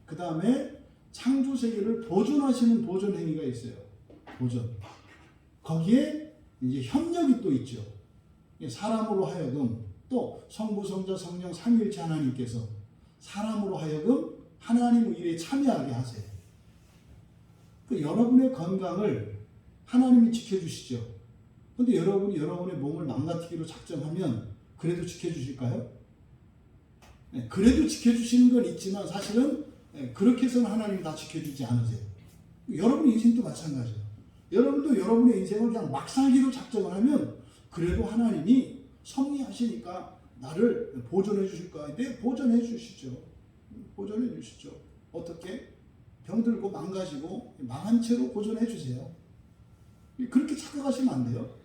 그 다음에 창조 세계를 보존하시는 보존 행위가 있어요. 보존. 거기에 이제 협력이 또 있죠. 사람으로 하여금 또 성부, 성자, 성령 삼위일체 하나님께서 사람으로 하여금 하나님의 일에 참여하게 하세요. 그 여러분의 건강을 하나님이 지켜주시죠. 그런데 여러분이 여러분의 몸을 망가뜨리기로 작정하면 그래도 지켜주실까요? 네, 그래도 지켜주시는 건 있지만 사실은 그렇게 해서는 하나님이 다 지켜주지 않으세요. 여러분의 인생도 마찬가지예요. 여러분도 여러분의 인생을 그냥 막 살기로 작정을 하면 그래도 하나님이 섭리하시니까 나를 보존해 주실 거야. 네, 보존해 주시죠. 보존해 주시죠. 어떻게? 병들고 망가지고 망한 채로 보존해 주세요. 그렇게 착각하시면 안 돼요.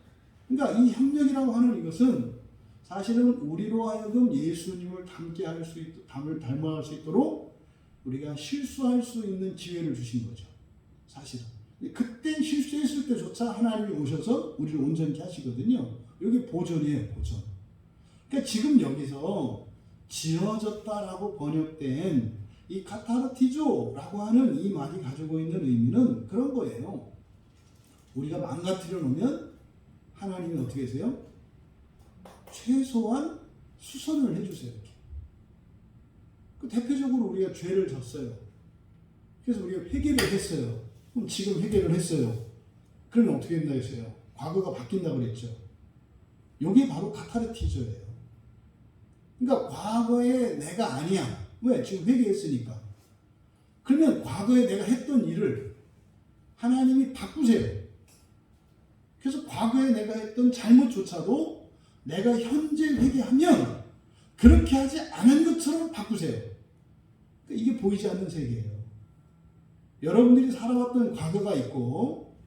그러니까 이 협력이라고 하는 이것은 사실은 우리로 하여금 예수님을 닮게 닮아갈 수 있도록 우리가 실수할 수 있는 기회를 주신 거죠. 사실은. 그때 실수했을 때조차 하나님이 오셔서 우리를 온전케 하시거든요. 이게 보존이에요, 보존. 그러니까 지금 여기서 지어졌다라고 번역된 이 카타르티조라고 하는 이 말이 가지고 있는 의미는 그런 거예요. 우리가 망가뜨려 놓으면 하나님이 어떻게 하세요? 최소한 수선을 해주세요. 이렇게. 그 대표적으로 우리가 죄를 졌어요. 그래서 우리가 회개를 했어요. 그럼 지금 회개를 했어요. 그러면 어떻게 된다 했어요? 과거가 바뀐다 그랬죠. 이게 바로 카타르티조예요. 그러니까 과거에 내가 아니야. 왜? 지금 회개했으니까. 그러면 과거에 내가 했던 일을 하나님이 바꾸세요. 그래서 과거에 내가 했던 잘못조차도 내가 현재 회개하면 그렇게 하지 않은 것처럼 바꾸세요. 이게 보이지 않는 세계예요. 여러분들이 살아왔던 과거가 있고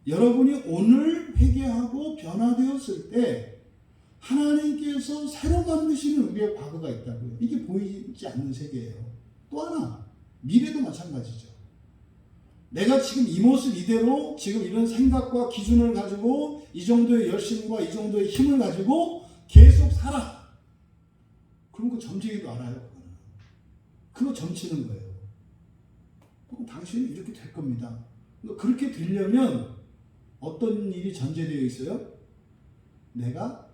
여러분이 오늘 회개하고 변화되었을 때 하나님께서 새로 만드시는 우리의 과거가 있다고요. 이게 보이지 않는 세계예요. 또 하나, 미래도 마찬가지죠. 내가 지금 이 모습 이대로 지금 이런 생각과 기준을 가지고 이 정도의 열심과 이 정도의 힘을 가지고 계속 살아. 그런 거 점쟁이도 알아요. 그거 점치는 거예요. 그럼 당신은 이렇게 될 겁니다. 그렇게 되려면 어떤 일이 전제되어 있어요? 내가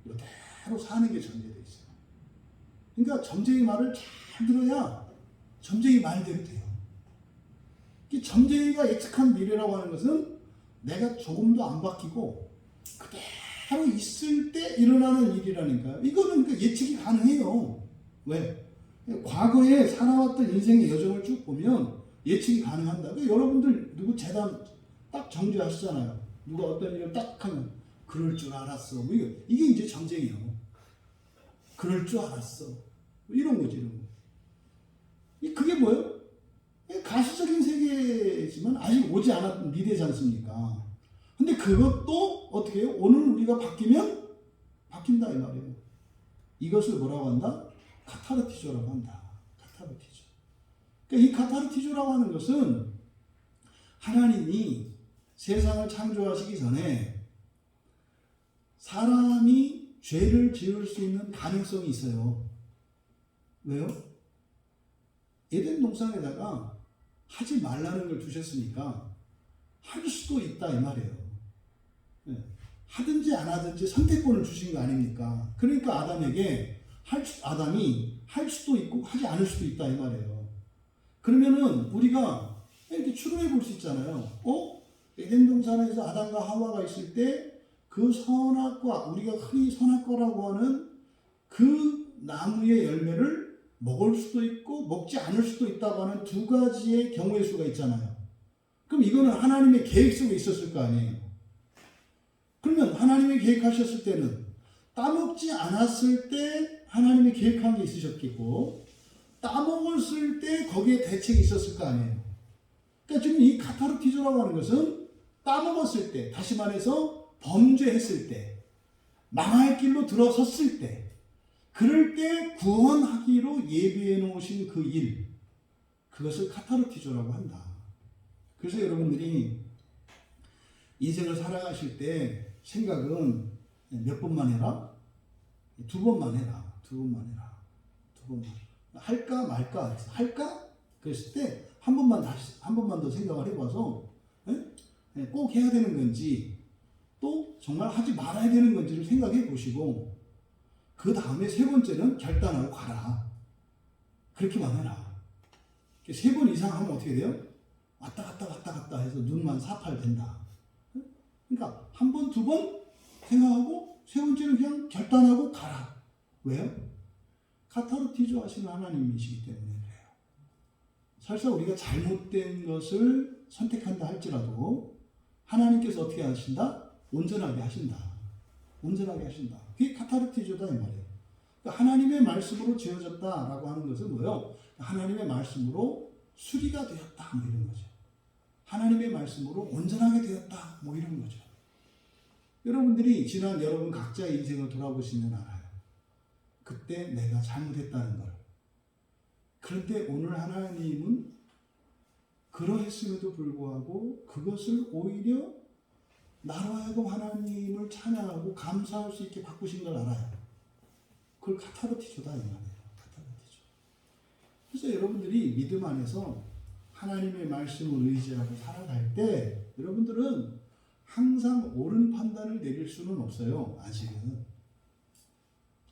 이대로 사는 게 전제되어 있어요. 그러니까 점쟁이 말을 잘 들어야 점쟁이 말대로 돼요. 이 점쟁이가 예측한 미래라고 하는 것은 내가 조금도 안 바뀌고 그대로 있을 때 일어나는 일이라니까요. 이거는 예측이 가능해요. 왜? 과거에 살아왔던 인생의 여정을 쭉 보면 예측이 가능한다. 그러니까 여러분들 누구 재단 딱 정죄하시잖아요. 누가 어떤 일을 딱 하면 그럴 줄 알았어. 뭐 이게 이제 점쟁이요. 그럴 줄 알았어. 뭐 이런 거지, 이런 거. 그게 뭐예요? 가시적인 세계지만 아직 오지 않았던 미래지 않습니까? 근데 그것도 어떻게 해요? 오늘 우리가 바뀌면 바뀐다 이 말이에요. 이것을 뭐라고 한다? 카타르티조라고 한다. 카타르티조. 그러니까 이 카타르티조라고 하는 것은 하나님이 세상을 창조하시기 전에 사람이 죄를 지을 수 있는 가능성이 있어요. 왜요? 에덴 동산에다가 하지 말라는 걸 두셨으니까 할 수도 있다 이 말이에요. 네. 하든지 안 하든지 선택권을 주신 거 아닙니까? 그러니까 아담이 할 수도 있고 하지 않을 수도 있다 이 말이에요. 그러면은 우리가 이렇게 추론해 볼 수 있잖아요. 에덴 동산에서 아담과 하와가 있을 때 그 선악과, 우리가 흔히 선악과라고 하는 그 나무의 열매를 먹을 수도 있고 먹지 않을 수도 있다고 하는 두 가지의 경우의 수가 있잖아요. 그럼 이거는 하나님의 계획 속에 있었을 거 아니에요. 그러면 하나님이 계획하셨을 때는 따먹지 않았을 때 하나님이 계획한 게 있으셨겠고, 따먹었을 때 거기에 대책이 있었을 거 아니에요. 그러니까 지금 이 카타르티조라고 하는 것은 따먹었을 때, 다시 말해서 범죄했을 때, 망할 길로 들어섰을 때, 그럴 때 구원하기로 예비해 놓으신 그 일, 그것을 카타르티조라고 한다. 그래서 여러분들이 인생을 살아가실 때 생각은 몇 번만 해라? 두 번만 해라. 두 번만 해라. 두 번만. 할까 말까? 할까? 그랬을 때 한 번만 더 생각을 해봐서 꼭 해야 되는 건지 또 정말 하지 말아야 되는 건지를 생각해 보시고, 그 다음에 세 번째는 결단하고 가라. 그렇게만 해라. 세 번 이상 하면 어떻게 돼요? 왔다 갔다 해서 눈만 사팔된다. 그러니까 한 번, 두 번 생각하고 세 번째는 그냥 결단하고 가라. 왜요? 카타르티조 하시는 하나님이시기 때문에 그래요. 설사 우리가 잘못된 것을 선택한다 할지라도 하나님께서 어떻게 하신다? 온전하게 하신다. 온전하게 하신다. 그게 카타르티조다 이 말이에요. 그러니까 하나님의 말씀으로 지어졌다라고 하는 것은 뭐예요? 하나님의 말씀으로 수리가 되었다 뭐 이런 거죠. 하나님의 말씀으로 온전하게 되었다 뭐 이런 거죠. 여러분들이 지난 여러분 각자의 인생을 돌아보시면 알아요. 그때 내가 잘못했다는 걸. 그런데 오늘 하나님은 그러했음에도 불구하고 그것을 오히려 나로 하여금 하나님을 찬양하고 감사할 수 있게 바꾸신 걸 알아요. 그걸 카타르티조다 이 말이에요. 카타르티조. 그래서 여러분들이 믿음 안에서 하나님의 말씀을 의지하고 살아갈 때 여러분들은 항상 옳은 판단을 내릴 수는 없어요. 아직은.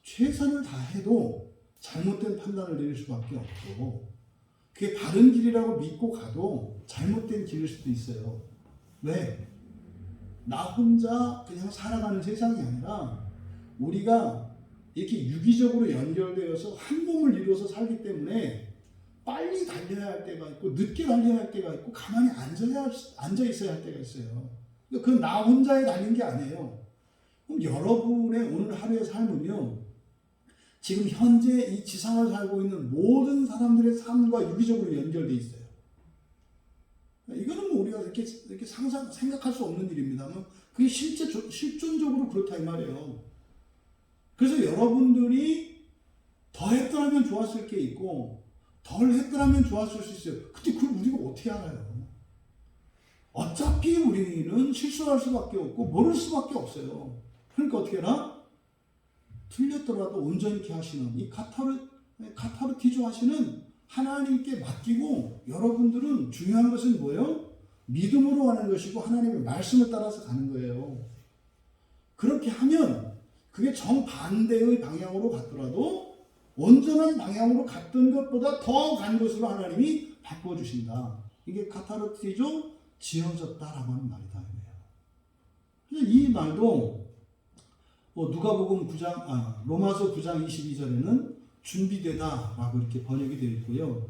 최선을 다해도 잘못된 판단을 내릴 수밖에 없고, 그게 바른 길이라고 믿고 가도 잘못된 길일 수도 있어요. 왜? 나 혼자 그냥 살아가는 세상이 아니라 우리가 이렇게 유기적으로 연결되어서 한 몸을 이루어서 살기 때문에 빨리 달려야 할 때가 있고 늦게 달려야 할 때가 있고 가만히 앉아 있어야 할 때가 있어요. 그건 나 혼자에 달린 게 아니에요. 그럼 여러분의 오늘 하루의 삶은요, 지금 현재 이 지상을 살고 있는 모든 사람들의 삶과 유기적으로 연결되어 있어요. 이거는 뭐 우리가 이렇게 생각할 수 없는 일입니다만 그게 실존적으로 그렇다 이 말이에요. 그래서 여러분들이 더 했더라면 좋았을 게 있고 덜 했더라면 좋았을 수 있어요. 근데 그걸 우리가 어떻게 알아요? 어차피 우리는 실수할 수밖에 없고 모를 수밖에 없어요. 그러니까 어떻게 하나? 틀렸더라도 온전히 하시는 이 카타르티조 하시는 하나님께 맡기고, 여러분들은 중요한 것은 뭐예요? 믿음으로 하는 것이고 하나님의 말씀을 따라서 가는 거예요. 그렇게 하면 그게 정반대의 방향으로 갔더라도 온전한 방향으로 갔던 것보다 더 간 것으로 하나님이 바꿔주신다. 이게 카타르티조 지어졌다라고 하는 말이다. 그래서 이 말도 누가복음 9장, 로마서 9장 22절에는 준비되다라고 이렇게 번역이 되어 있고요.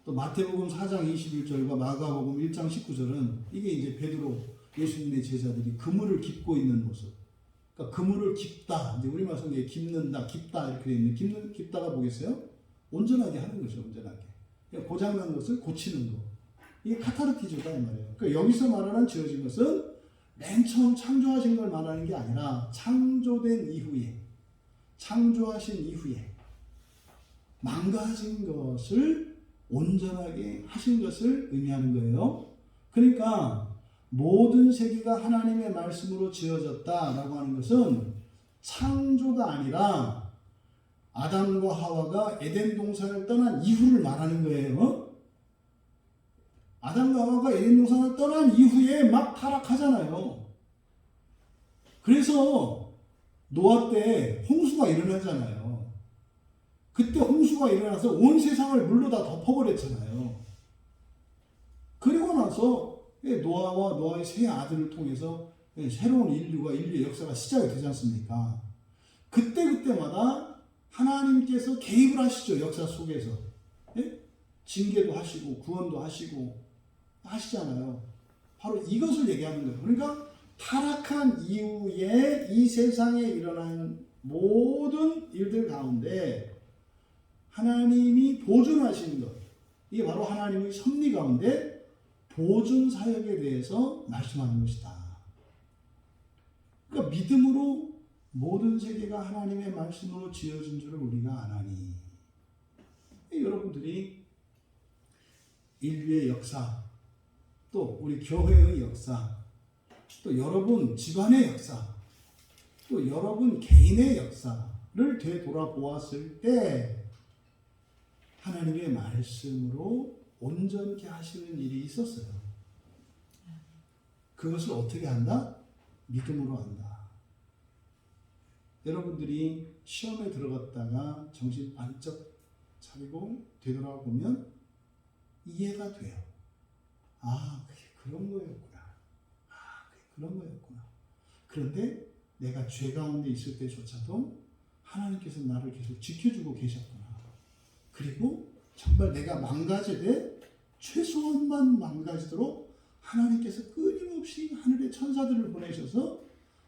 또 마태복음 4장 21절과 마가복음 1장 19절은 이게 이제 베드로 예수님의 제자들이 그물을 깁고 있는 모습. 그러니까 그물을 깁다. 이제 우리말 성경에 깁는다, 깁다 이렇게 되어 있는데 깁다가 뭐겠어요? 온전하게 하는 거죠, 온전하게. 그러니까 고장난 것을 고치는 거. 이게 카타르티조다 이 말이에요. 그러니까 여기서 말하는 지어진 것은 맨 처음 창조하신 걸 말하는 게 아니라 창조된 이후에, 창조하신 이후에 망가진 것을 온전하게 하신 것을 의미하는 거예요. 그러니까 모든 세계가 하나님의 말씀으로 지어졌다라고 하는 것은 창조가 아니라 아담과 하와가 에덴 동산을 떠난 이후를 말하는 거예요. 아담과 하와가 에덴 동산을 떠난 이후에 막 타락하잖아요. 그래서 노아 때 홍수가 일어나잖아요. 그때 홍수가 일어나서 온 세상을 물로 다 덮어버렸잖아요. 그리고 나서 노아와 노아의 세 아들을 통해서 새로운 인류의 역사가 시작이 되지 않습니까? 그때마다 하나님께서 개입을 하시죠. 역사 속에서. 징계도 하시고 구원도 하시고 하시잖아요. 바로 이것을 얘기하는 거예요. 그러니까 타락한 이후에 이 세상에 일어난 모든 일들 가운데 하나님이 보존하시는 것, 이게 바로 하나님의 섭리 가운데 보존 사역에 대해서 말씀하는 것이다. 그러니까 믿음으로 모든 세계가 하나님의 말씀으로 지어진 줄을 우리가 아나니. 여러분들이 인류의 역사, 또 우리 교회의 역사, 또 여러분 집안의 역사, 또 여러분 개인의 역사를 되돌아보았을 때 하나님의 말씀으로 온전케 하시는 일이 있었어요. 그것을 어떻게 한다? 믿음으로 한다. 여러분들이 시험에 들어갔다가 정신 반짝 차리고 되돌아보면 이해가 돼요. 아, 그게 그런 거였구나. 아, 그게 그런 거였구나. 그런데 내가 죄 가운데 있을 때조차도 하나님께서 나를 계속 지켜주고 계셨구나. 그리고 정말 내가 망가지되 최소한만 망가지도록 하나님께서 끊임없이 하늘의 천사들을 보내셔서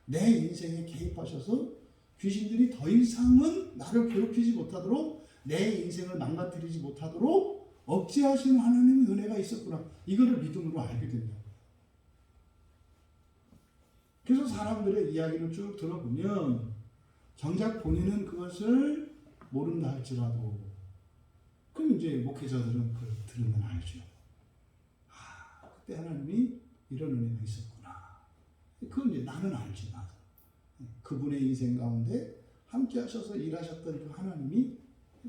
내 인생에 개입하셔서 귀신들이 더 이상은 나를 괴롭히지 못하도록 내 인생을 망가뜨리지 못하도록 억제하시는 하나님의 은혜가 있었구나. 이거를 믿음으로 알게 된다. 그래서 사람들의 이야기를 쭉 들어보면 정작 본인은 그것을 모른다 할지라도 그럼 이제 목회자들은 그걸 들으면 알죠. 아, 그때 하나님이 이런 은혜가 있었구나. 그건 이제 나는 알지. 나도. 그분의 인생 가운데 함께 하셔서 일하셨던 그 하나님이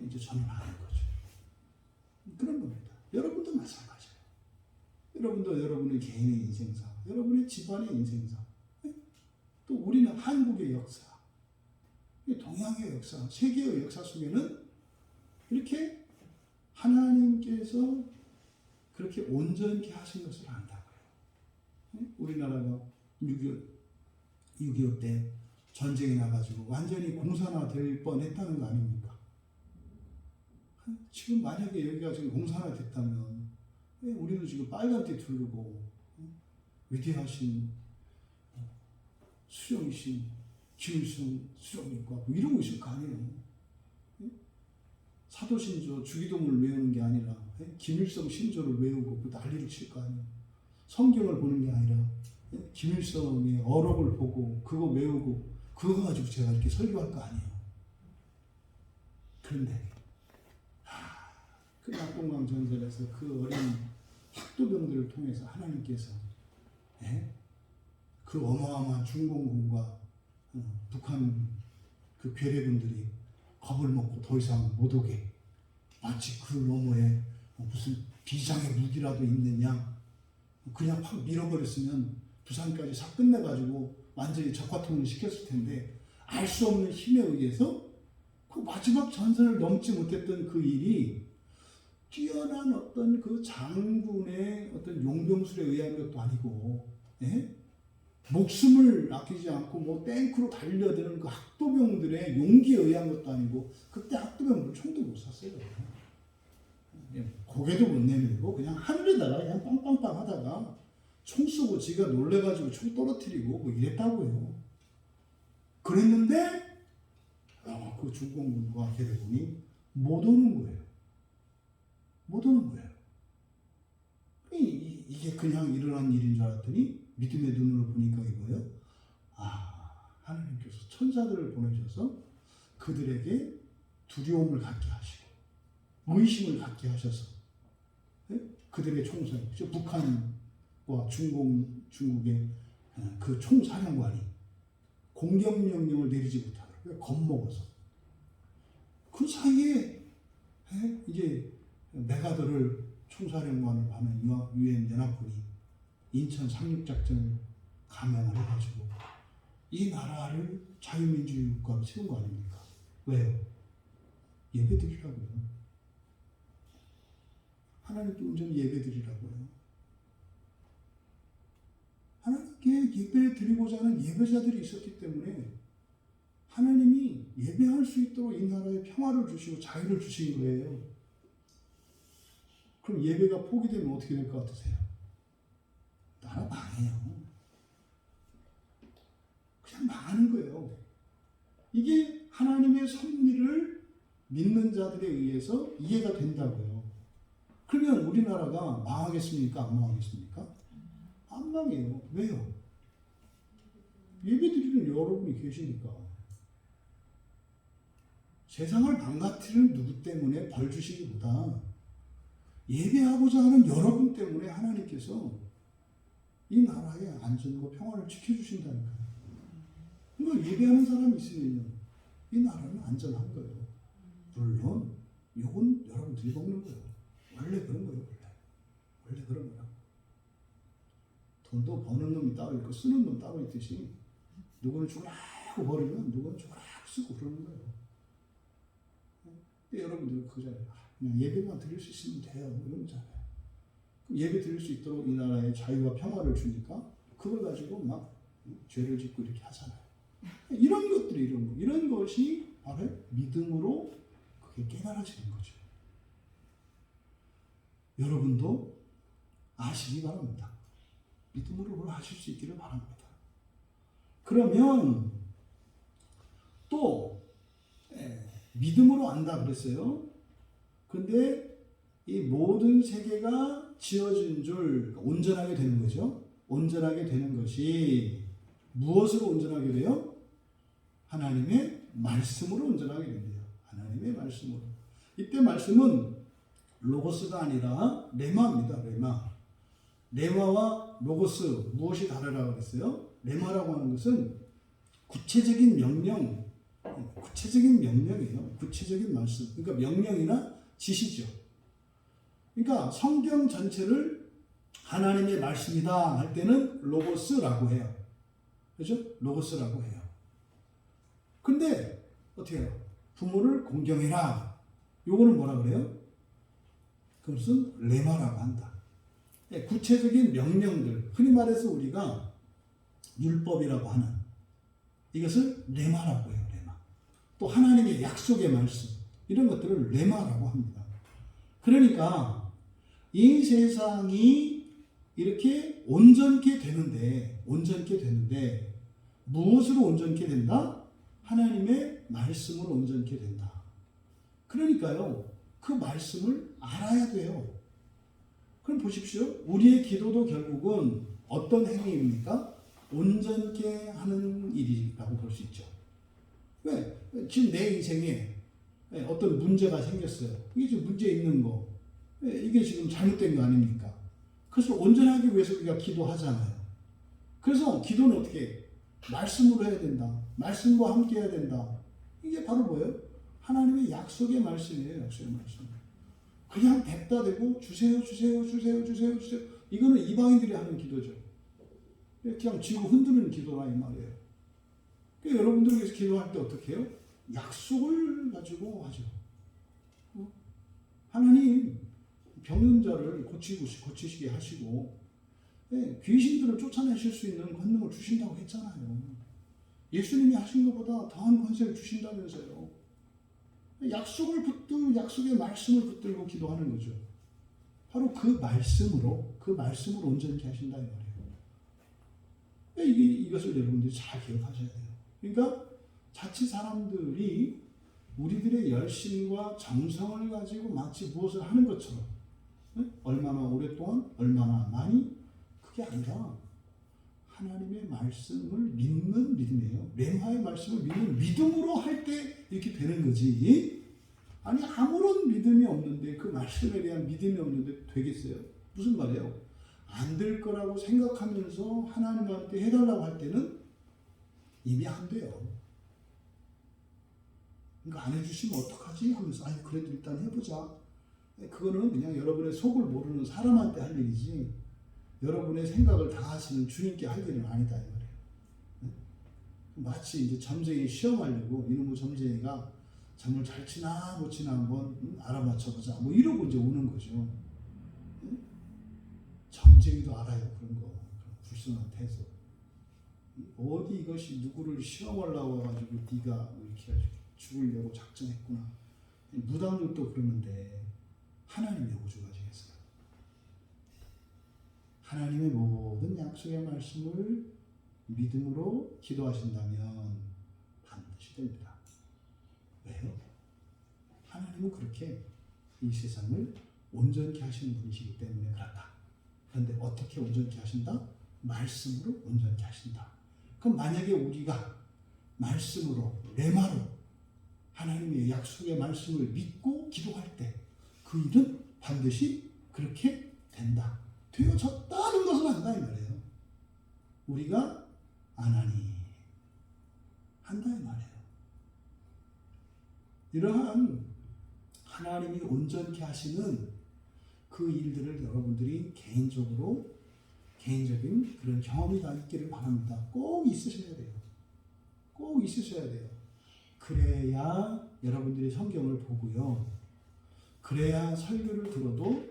이제 저는 아는 거죠. 그런 겁니다. 여러분도 마찬가지예요. 여러분도 여러분의 개인의 인생사, 여러분의 집안의 인생사, 또 우리는 한국의 역사, 동양의 역사, 세계의 역사 속에는 이렇게 하나님께서 그렇게 온전케 하신 것을 안다고요. 우리나라가 6.25 때 전쟁이 나가지고 완전히 공산화될 뻔했다는 거 아닙니까? 지금 만약에 여기가 지금 공산화됐다면 우리도 지금 빨간띠 두르고 위대하신 수령이신 김일성 수령님과 뭐 이러고 있을 거 아니에요. 사도신조 주기도문을 외우는 게 아니라 김일성 신조를 외우고 그 난리를 칠 거 아니에요. 성경을 보는 게 아니라 김일성의 어록을 보고 그거 외우고 그거 가지고 제가 이렇게 설교할 거 아니에요. 그런데 그 낙동강 전설에서 그 어린 학도병들을 통해서 하나님께서 그 어마어마한 중공군과 북한 그 괴뢰군들이 겁을 먹고 더 이상 못 오게 마치 그 너머에 무슨 비장의 무기라도 있느냐 그냥 확 밀어버렸으면 부산까지 싹 끝내가지고 완전히 적화통을 시켰을 텐데 알 수 없는 힘에 의해서 그 마지막 전선을 넘지 못했던 그 일이 뛰어난 어떤 그 장군의 어떤 용병술에 의한 것도 아니고 목숨을 아끼지 않고 뭐 탱크로 달려드는 그 학도병들의 용기에 의한 것도 아니고 그때 학도병들 총도 못 쐈어요. 고개도 못 내밀고 그냥 하늘에다가 그냥 빵빵빵 하다가 총 쏘고 지가 놀래가지고 총 떨어뜨리고 뭐 이랬다고요. 그랬는데 그 중공군과 괴뢰군이 못 오는 거예요. 못 오는 거예요. 이게 그냥 일어난 일인 줄 알았더니 믿음의 눈으로 보니까 이거예요. 하나님께서 천사들을 보내셔서 그들에게 두려움을 갖게 하시고 의심을 갖게 하셔서 그들의 총사령, 북한과 중국의 그 총사령관이 공격 명령을 내리지 못하더라고요. 겁먹어서. 그 사이에 이제 메가더를 총사령관을 하는 유엔 연합군이 인천 상륙작전을 감행을 해가지고 이 나라를 자유민주주의 국가로 세운 거 아닙니까? 왜요? 예배 드리라고요. 하나님께 온전히 예배 드리라고요. 하나님께 예배 드리고자 하는 예배자들이 있었기 때문에 하나님이 예배할 수 있도록 이 나라에 평화를 주시고 자유를 주신 거예요. 그럼 예배가 포기되면 어떻게 될 것 같으세요? 나라 망해요. 그냥 망하는 거예요. 이게 하나님의 섭리를 믿는 자들에 의해서 이해가 된다고요. 그러면 우리나라가 망하겠습니까? 안 망하겠습니까? 안 망해요. 왜요? 예배드리는 여러분이 계시니까. 세상을 망가뜨리는 누구 때문에 벌 주시기보다 예배하고자 하는 여러분 때문에 하나님께서 이 나라의 안전과 평화를 지켜주신다니까요. 그러니까 예배하는 사람이 있으면 이 나라는 안전한 거예요. 물론 이건 여러분들이 먹는 거예요. 원래 그런 거예요. 원래 그런 거야. 돈도 버는 놈이 따로 있고 쓰는 놈 따로 있듯이 누구는 죽으라고 버리면 누구는 죽으라고 쓰고 그러는 거예요. 근데 여러분들 그거잖아요. 그냥 예배만 드릴 수 있으면 돼요. 이런 거잖아요. 예배 드릴 수 있도록 이 나라에 자유와 평화를 주니까 그걸 가지고 막 죄를 짓고 이렇게 하잖아요. 이런 것들이 이런 것이 바로 믿음으로 그게 깨달아지는 거죠. 여러분도 아시기 바랍니다. 믿음으로 그걸 하실 수 있기를 바랍니다. 그러면 또 믿음으로 안다 그랬어요. 근데 이 모든 세계가 지어진 줄 온전하게 되는 거죠. 온전하게 되는 것이 무엇으로 온전하게 돼요? 하나님의 말씀으로 온전하게 된대요. 하나님의 말씀으로. 이때 말씀은 로고스가 아니라 레마입니다. 레마. 레마와 로고스 무엇이 다르라고 그랬어요? 레마라고 하는 것은 구체적인 명령이에요. 구체적인 말씀. 그러니까 명령이나 지시죠. 그러니까 성경 전체를 하나님의 말씀이다 할 때는 로고스라고 해요. 그렇죠? 로고스라고 해요. 근데 어떻게 해요? 부모를 공경해라. 요거는 뭐라 그래요? 그것은 레마라고 한다. 구체적인 명령들, 흔히 말해서 우리가 율법이라고 하는 이것을 레마라고 해요. 레마. 또 하나님의 약속의 말씀, 이런 것들을 레마라고 합니다. 그러니까 이 세상이 이렇게 온전케 되는데 무엇으로 온전케 된다? 하나님의 말씀으로 온전케 된다. 그러니까요, 그 말씀을 알아야 돼요. 그럼 보십시오. 우리의 기도도 결국은 어떤 행위입니까? 온전케 하는 일이라고 볼 수 있죠. 왜? 지금 내 인생에 어떤 문제가 생겼어요. 이게 지금 문제 있는 거. 이게 지금 잘못된 거 아닙니까? 그래서 온전하기 위해서 우리가 기도하잖아요. 그래서 기도는 어떻게 해요? 말씀으로 해야 된다. 말씀과 함께 해야 된다. 이게 바로 뭐예요? 하나님의 약속의 말씀이에요. 약속의 말씀. 그냥 뱉다 대고 주세요. 이거는 이방인들이 하는 기도죠. 그냥 쥐고 흔드는 기도라 이 말이에요. 그러니까 여러분들이 위해서 기도할 때 어떻게 해요? 약속을 가지고 하죠. 하나님 병든 자를 고치시게 하시고 귀신들을 쫓아내실 수 있는 권능을 주신다고 했잖아요. 예수님이 하신 것보다 더한 권세를 주신다면서요. 약속의 말씀을 붙들고 기도하는 거죠. 바로 그 말씀으로 온전케 하신다 이 말이에요. 이것을 여러분들이 잘 기억하셔야 돼요. 그러니까 자칫 사람들이 우리들의 열심과 정성을 가지고 마치 무엇을 하는 것처럼 얼마나 오랫동안 얼마나 많이 그게 아니라 하나님의 말씀을 믿는 믿음이에요. 레마의 말씀을 믿는 믿음으로 할 때 이렇게 되는 거지. 아니 아무런 믿음이 없는데 그 말씀에 대한 믿음이 없는데 되겠어요? 무슨 말이에요? 안 될 거라고 생각하면서 하나님한테 해달라고 할 때는 이미 안 돼요. 그러니까 안 해주시면 어떡하지? 하면서 아니 그래도 일단 해보자. 그거는 그냥 여러분의 속을 모르는 사람한테 할 일이지 여러분의 생각을 다 하시는 주님께 할 일은 아니다 이 말이에요. 마치 이제 점쟁이 시험하려고 이놈의 점쟁이가 잠을 잘 치나 못 치나 한번 알아맞혀보자 뭐 이러고 이제 오는 거죠. 점쟁이도 알아요 그런 거. 그런 불순한 태도. 어디 이것이 누구를 시험하려고 와가지고 네가 이렇게 해가지고 죽으려고 작정했구나. 무당도 또 그러는데 하나님의 우주가 되겠어요. 하나님의 모든 약속의 말씀을 믿음으로 기도하신다면 반드시 됩니다. 왜요? 하나님은 그렇게 이 세상을 온전케 하시는 분이시기 때문에 그렇다. 그런데 어떻게 온전케 하신다? 말씀으로 온전케 하신다. 그럼 만약에 우리가 말씀으로 레마로 하나님의 약속의 말씀을 믿고 기도할 때 그 일은 반드시 그렇게 된다. 되어졌다는 것을 안다 이 말이에요. 우리가 안 하니 한다 이 말이에요. 이러한 하나님이 온전케 하시는 그 일들을 여러분들이 개인적인 그런 경험이 다 있기를 바랍니다. 꼭 있으셔야 돼요. 꼭 있으셔야 돼요. 그래야 여러분들이 성경을 보고요. 그래야 설교를 들어도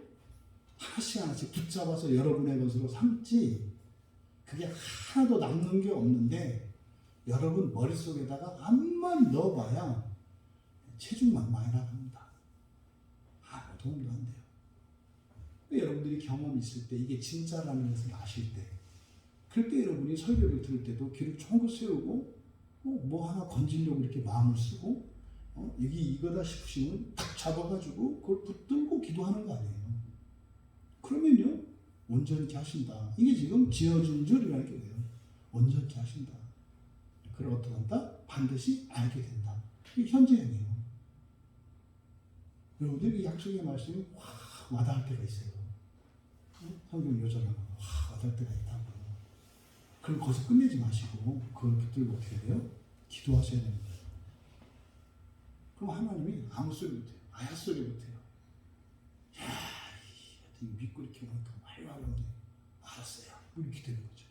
하나씩 붙잡아서 여러분의 것으로 삼지 그게 하나도 남는 게 없는데 여러분 머릿속에다가 암만 넣어봐야 체중만 많이 나갑니다. 아무 도움도 안 돼요. 여러분들이 경험이 있을 때 이게 진짜라는 것을 아실 때 그럴 때 여러분이 설교를 들을 때도 귀를 쫑긋 세우고 뭐 하나 건지려고 이렇게 마음을 쓰고 여기 이거다 싶으시면 딱 잡아가지고 그걸 붙들고 기도하는 거 아니에요. 그러면요 온전케 하신다. 이게 지금 지어준 줄이라는 게 뭐예요? 온전케 하신다. 그걸 어떻게 한다? 반드시 알게 된다. 이게 현재형이에요. 여러분들 이 약속의 말씀이 확 와닿을 때가 있어요. 성경 요절하면 확 와닿을 때가 있다고. 그럼 거기서 끝내지 마시고 그걸 붙들고 어떻게 돼요? 기도하셔야 됩니다. 그럼 하나님이 아무 소리 못해요. 아야 소리 못해요. 야, 이거 믿고 이렇게 오니까 많이 와는데 알았어요. 이렇게 되는 거죠.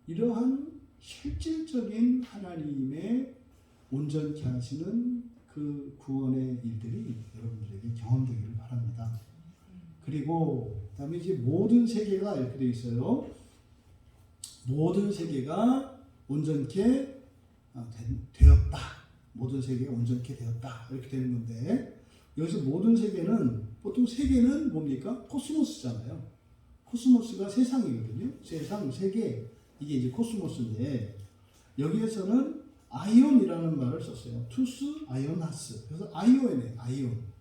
이러한 실질적인 하나님의 온전케 하시는 그 구원의 일들이 여러분들에게 경험되기를 바랍니다. 그리고 그다음에 이제 모든 세계가 이렇게 되어 있어요. 모든 세계가 온전케 되었다. 모든 세계가 온전케 되었다. 이렇게 되는 건데 여기서 모든 세계는 보통 세계는 뭡니까? 코스모스잖아요. 코스모스가 세상이거든요. 세상, 세계 이게 이제 코스모스인데 여기에서는 아이온이라는 말을 썼어요. 투스 아이오나스. 그래서 아이온이에요. 아이온.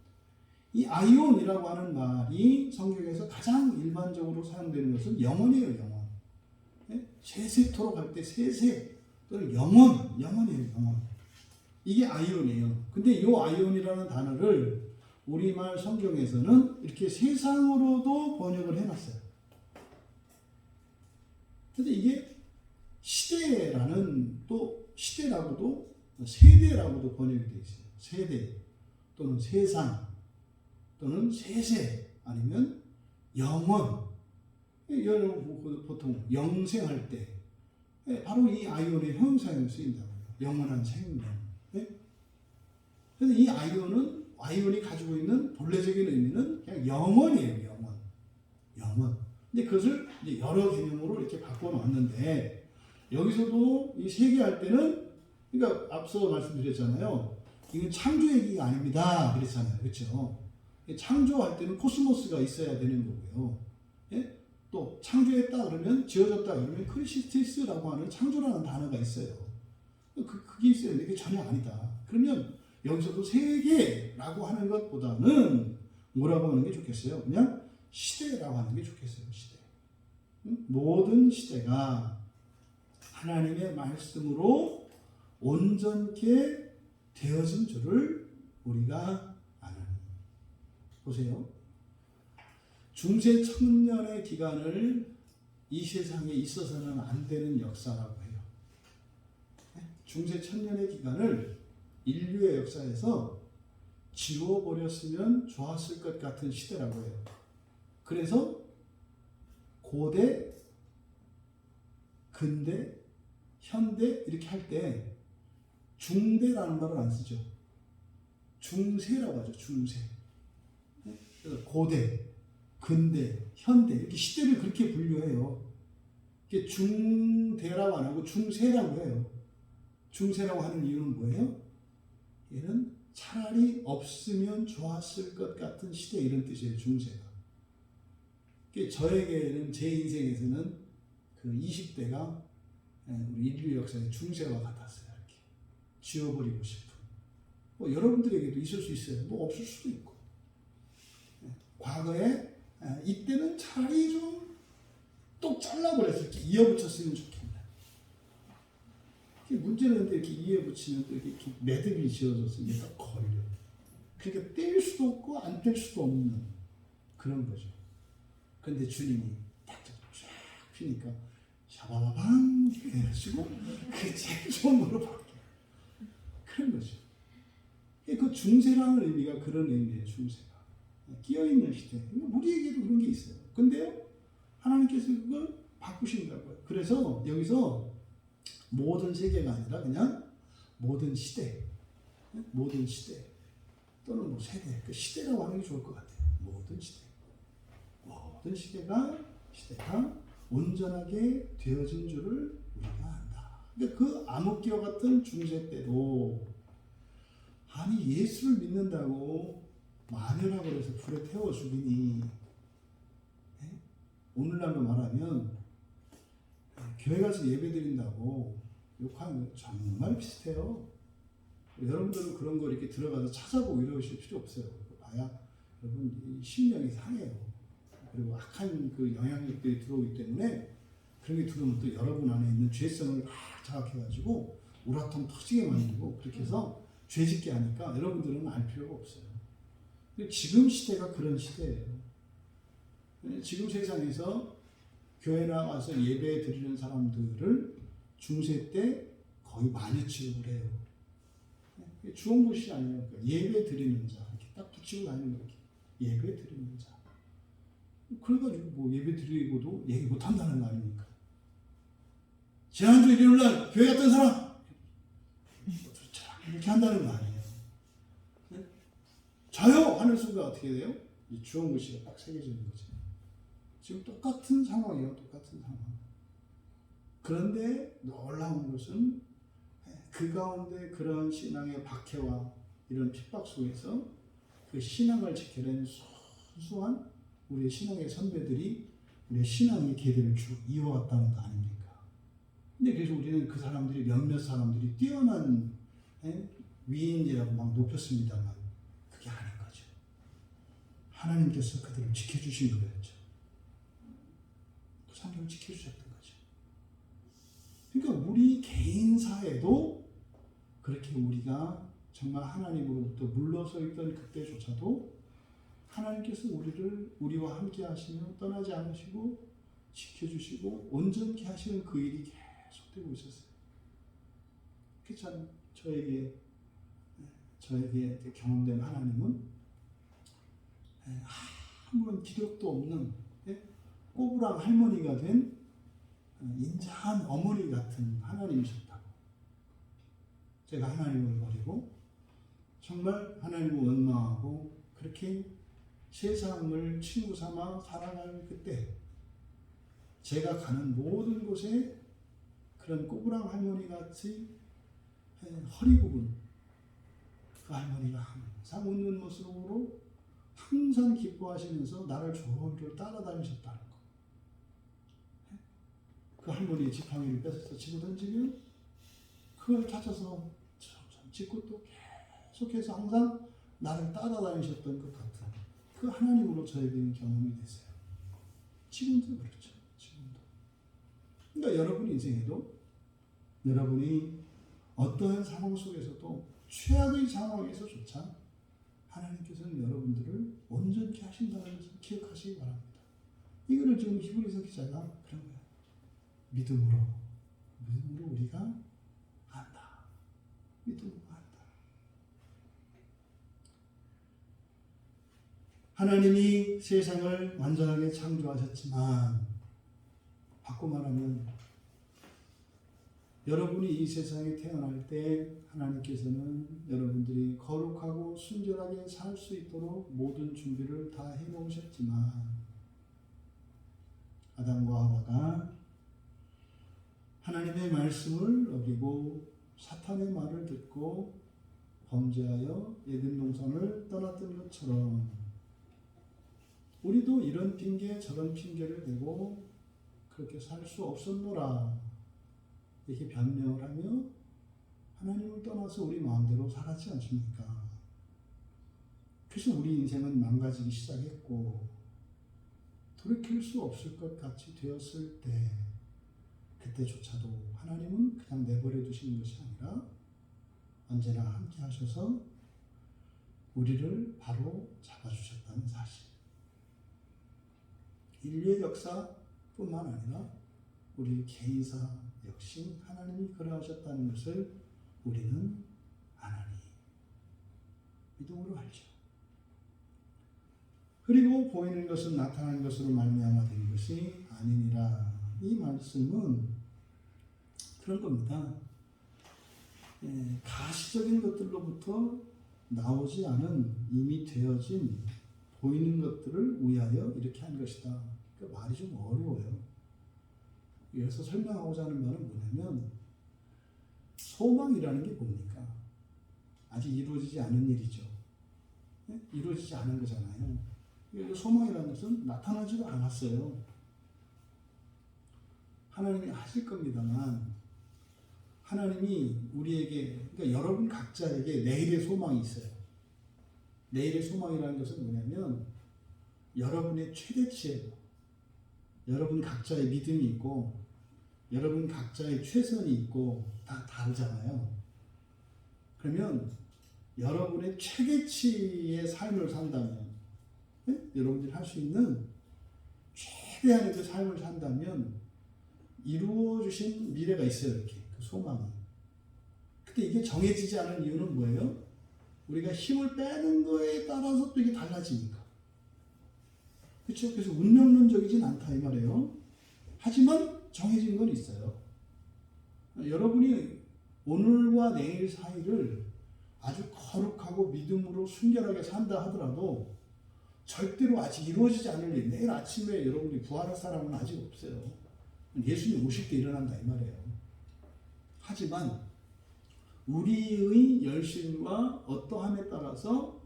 이 아이온이라고 하는 말이 성경에서 가장 일반적으로 사용되는 것은 영원이에요. 영원. 세세토록 할 때 세세 또는 영원이에요. 영원. 이게 아이온이에요. 근데 이 아이온이라는 단어를 우리말 성경에서는 이렇게 세상으로도 번역을 해놨어요. 근데 이게 시대라는 또 시대라고도 세대라고도 번역이 되어 있어요. 세대 또는 세상 또는 세세 아니면 영원. 여러분 보통 영생할 때 바로 이 아이온의 형용사로 쓰인다고요. 영원한 생명. 그래서 이 아이온이 가지고 있는 본래적인 의미는 그냥 영원이에요. 영원. 근데 그것을 이제 여러 개념으로 이렇게 바꿔놨는데 여기서도 이 세계할 때는 그러니까 앞서 말씀드렸잖아요. 이건 창조 얘기가 아닙니다. 그랬잖아요. 그렇죠? 창조할 때는 코스모스가 있어야 되는 거고요. 예? 또 창조했다 그러면 지어졌다 그러면 크리스티스라고 하는 창조라는 단어가 있어요. 그게 있어야 되는데 그게 전혀 아니다. 그러면 여기서도 세계라고 하는 것보다는 뭐라고 하는 게 좋겠어요? 그냥 시대라고 하는 게 좋겠어요. 시대. 모든 시대가 하나님의 말씀으로 온전케 되어진 줄을 우리가 아는. 보세요. 중세 천년의 기간을 이 세상에 있어서는 안 되는 역사라고 해요. 중세 천년의 기간을 인류의 역사에서 지워버렸으면 좋았을 것 같은 시대라고 해요. 그래서 고대, 근대, 현대 이렇게 할 때 중대라는 말을 안 쓰죠. 중세라고 하죠. 중세. 그래서 고대, 근대, 현대 이렇게 시대를 그렇게 분류해요. 이게 중대라고 안 하고 중세라고 해요. 중세라고 하는 이유는 뭐예요? 얘는 차라리 없으면 좋았을 것 같은 시대 이런 뜻이에요. 중세가. 저에게는 제 인생에서는 그 20대가 우리 인류 역사의 중세와 같았어요. 이렇게 지워버리고 싶은. 뭐 여러분들에게도 있을 수 있어요. 뭐 없을 수도 있고. 과거에 이때는 차라리 좀 똑 잘라버렸을 때 이어붙였으면 좋겠다. 문제는 이렇게 이어붙이면 또 이렇게 매듭이 지어져서 이게 딱 걸려. 그러니까 뗄 수도 없고 안 뗄 수도 없는 그런 거죠. 그런데 주님이 딱 쫙 피니까 샤바바방 해가지고 그 제일 좋은 거로 바뀌어. 그런 거죠. 그 중세라는 의미가 그런 의미예요. 중세가 끼어있는 시대. 우리에게도 그런 게 있어요. 근데요, 하나님께서 그걸 바꾸신다고요. 그래서 여기서 모든 세계가 아니라 그냥 모든 시대, 모든 시대 또는 뭐 세대, 그 시대라고 하는 게 좋을 것 같아요. 모든 시대, 모든 시대가 온전하게 되어진 줄을 우리가 안다. 근데 그 암흑기와 같은 중세 때도 아니 예수를 믿는다고 마녀라고 해서 불에 태워 죽이니, 오늘날로 말하면 교회 가서 예배 드린다고 욕하는 거 정말 비슷해요. 여러분들은 그런 거 이렇게 들어가서 찾아보고 이러실 필요 없어요. 봐야 여러분 심령이 상해요. 그리고 악한 그 영향력들이 들어오기 때문에 그런 게 들어오면 또 여러분 안에 있는 죄성을 막 자각해가지고 우라통 터지게 만들고 그렇게 해서 죄짓게 하니까 여러분들은 알 필요가 없어요. 지금 시대가 그런 시대예요. 지금 세상에서 교회 나가서 예배 드리는 사람들을 중세 때 거의 마녀 취급을 해요. 좋은 것이 아니에요. 예배 드리는 자 이렇게 딱 붙이고 다니는 거예요. 예배 드리는 자. 그래가지고 뭐 예배 드리고도 얘기 못 한다는 거 아닙니까? 지난주 일요일날 교회 갔던 사람 이렇게 한다는 거 아니에요. 저요 하는 순간 어떻게 돼요? 이 주홍 글씨가 딱 새겨져 있는 거죠. 지금 똑같은 상황이에요. 똑같은 상황. 그런데 놀라운 것은 그 가운데 그런 신앙의 박해와 이런 핍박 속에서 그 신앙을 지켜낸 순수한 우리의 신앙의 선배들이 우리의 신앙의 계대를 쭉 이어왔다는 거 아닙니까? 근데 그래서 우리는 그 사람들이 몇몇 사람들이 뛰어난 위인이라고 막 높였습니다만 그게 아닌 거죠. 하나님께서 그들을 지켜주신 거였죠. 그 사람들을 지켜주셨던 거죠. 그러니까 우리 개인사에도 그렇게 우리가 정말 하나님으로부터 물러서 있던 그때조차도 하나님께서 우리와 함께 하시며 떠나지 않으시고 지켜주시고 온전케 하시는 그 일이 계속되고 있었어요. 참 저에게 경험된 하나님은 아무런 기력도 없는 꼬부랑 할머니가 된 인자한 어머니 같은 하나님이셨다고. 제가 하나님을 버리고 정말 하나님을 원망하고 그렇게 세상을 친구 삼아 살아가는 그때 제가 가는 모든 곳에 그런 꼬부랑 할머니 같이 허리 굽은 그 할머니가 항상 웃는 모습으로 항상 기뻐하시면서 나를 졸졸 따라다니셨다는 거. 그 할머니의 지팡이를 뺏어서 집어 던지면 그걸 찾아서 짚고 또 계속해서 항상 나를 따라다니셨던 것 같은 그 하나님으로 저에게는 경험이 됐어요. 지금도 그렇죠. 지금도. 그러니까 여러분 인생에도 여러분이 어떠한 상황 속에서도 최악의 상황에서조차 하나님께서는 여러분들을 온전케 하신다는 것을 기억하시기 바랍니다. 이거를 지금 히브리서 기자가 그런 거예요. 믿음으로 우리가 안다. 믿음으로 안다. 하나님이 세상을 완전하게 창조하셨지만 바꿔 말하면 여러분이 이 세상에 태어날 때 하나님께서는 여러분들이 거룩하고 순결하게 살 수 있도록 모든 준비를 다 해놓으셨지만 아담과 하와가 하나님의 말씀을 어기고 사탄의 말을 듣고 범죄하여 에덴 동산을 떠났던 것처럼 우리도 이런 핑계 저런 핑계를 대고 그렇게 살 수 없었노라 이렇게 변명을 하며 하나님을 떠나서 우리 마음대로 살았지 않습니까? 그래서 우리 인생은 망가지기 시작했고 돌이킬 수 없을 것 같이 되었을 때 그때조차도 하나님은 그냥 내버려 두시는 것이 아니라 언제나 함께 하셔서 우리를 바로 잡아주셨다는 사실. 인류의 역사뿐만 아니라 우리 개인사 역시 하나님이 그러하셨다는 것을 우리는 아나니 믿음으로 알죠. 그리고 보이는 것은 나타난 것으로 말미암아 된 것이 아니니라. 이 말씀은 그런 겁니다. 가시적인 것들로부터 나오지 않은 이미 되어진 보이는 것들을 위하여 이렇게 한 것이다. 그러니까 말이 좀 어려워요. 여기서 설명하고자 하는 말은 뭐냐면 소망이라는 게 뭡니까? 아직 이루어지지 않은 일이죠. 이루어지지 않은 거잖아요. 소망이라는 것은 나타나지도 않았어요. 하나님이 하실 겁니다만 하나님이 우리에게 그러니까 여러분 각자에게 내일의 소망이 있어요. 내일의 소망이라는 것은 뭐냐면 여러분의 최대치예요. 여러분 각자의 믿음이 있고 여러분 각자의 최선이 있고 다 다르잖아요. 그러면 여러분의 최대치의 삶을 산다면 여러분들이 할 수 있는 최대한의 그 삶을 산다면 이루어 주신 미래가 있어요. 이렇게 그 소망이. 근데 이게 정해지지 않은 이유는 뭐예요? 우리가 힘을 빼는 거에 따라서 또 이게 달라지니까. 그렇죠? 그래서 운명론적이진 않다 이 말이에요. 하지만 정해진 건 있어요. 여러분이 오늘과 내일 사이를 아주 거룩하고 믿음으로 순결하게 산다 하더라도 절대로 아직 이루어지지 않을 일, 내일 아침에 여러분이 부활할 사람은 아직 없어요. 예수님 오실 때 일어난다 이 말이에요. 하지만 우리의 열심과 어떠함에 따라서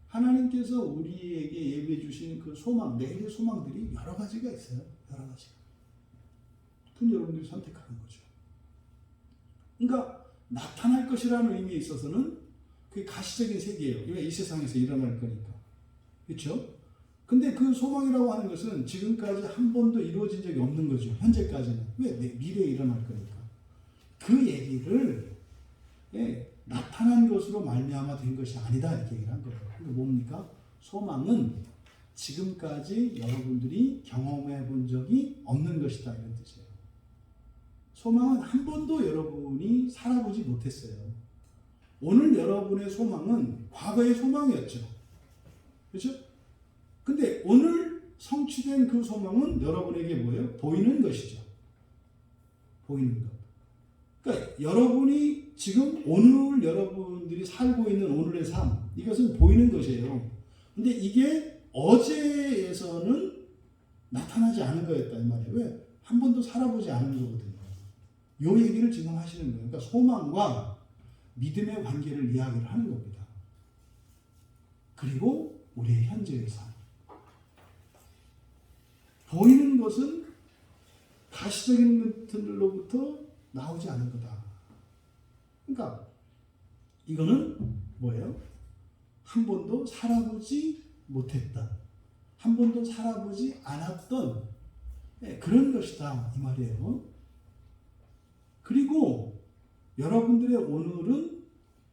하나님께서 우리에게 예비해 주신 그 소망, 내일의 소망들이 여러 가지가 있어요. 여러 가지가. 그건 여러분들이 선택하는 거죠. 그러니까 나타날 것이라는 의미에 있어서는 그게 가시적인 세계예요. 왜? 이 세상에서 일어날 거니까. 그렇죠? 근데 그 소망이라고 하는 것은 지금까지 한 번도 이루어진 적이 없는 거죠. 현재까지는. 왜? 미래에 일어날 거니까. 그 얘기를 나타난 것으로 말미암아 된 것이 아니다 이렇게 얘기를 한 거예요. 그러니까 뭡니까? 소망은 지금까지 여러분들이 경험해 본 적이 없는 것이다 이런 뜻이에요. 소망은 한 번도 여러분이 살아보지 못했어요. 오늘 여러분의 소망은 과거의 소망이었죠. 그렇죠? 근데 오늘 성취된 그 소망은 여러분에게 뭐예요? 보이는 것이죠. 보이는 것. 그러니까 여러분이 지금 오늘 여러분들이 살고 있는 오늘의 삶, 이것은 보이는 것이에요. 근데 이게 어제에서는 나타나지 않은 거였다 이 말이에요. 왜? 한 번도 살아보지 않은 거거든요. 요 얘기를 지금 하시는 거예요. 그러니까 소망과 믿음의 관계를 이야기를 하는 겁니다. 그리고 우리의 현재의 삶. 보이는 것은 가시적인 것들로부터 나오지 않은 거다. 그러니까 이거는 뭐예요? 한 번도 살아보지 못했던, 한 번도 살아보지 않았던 그런 것이다 이 말이에요. 그리고 여러분들의 오늘은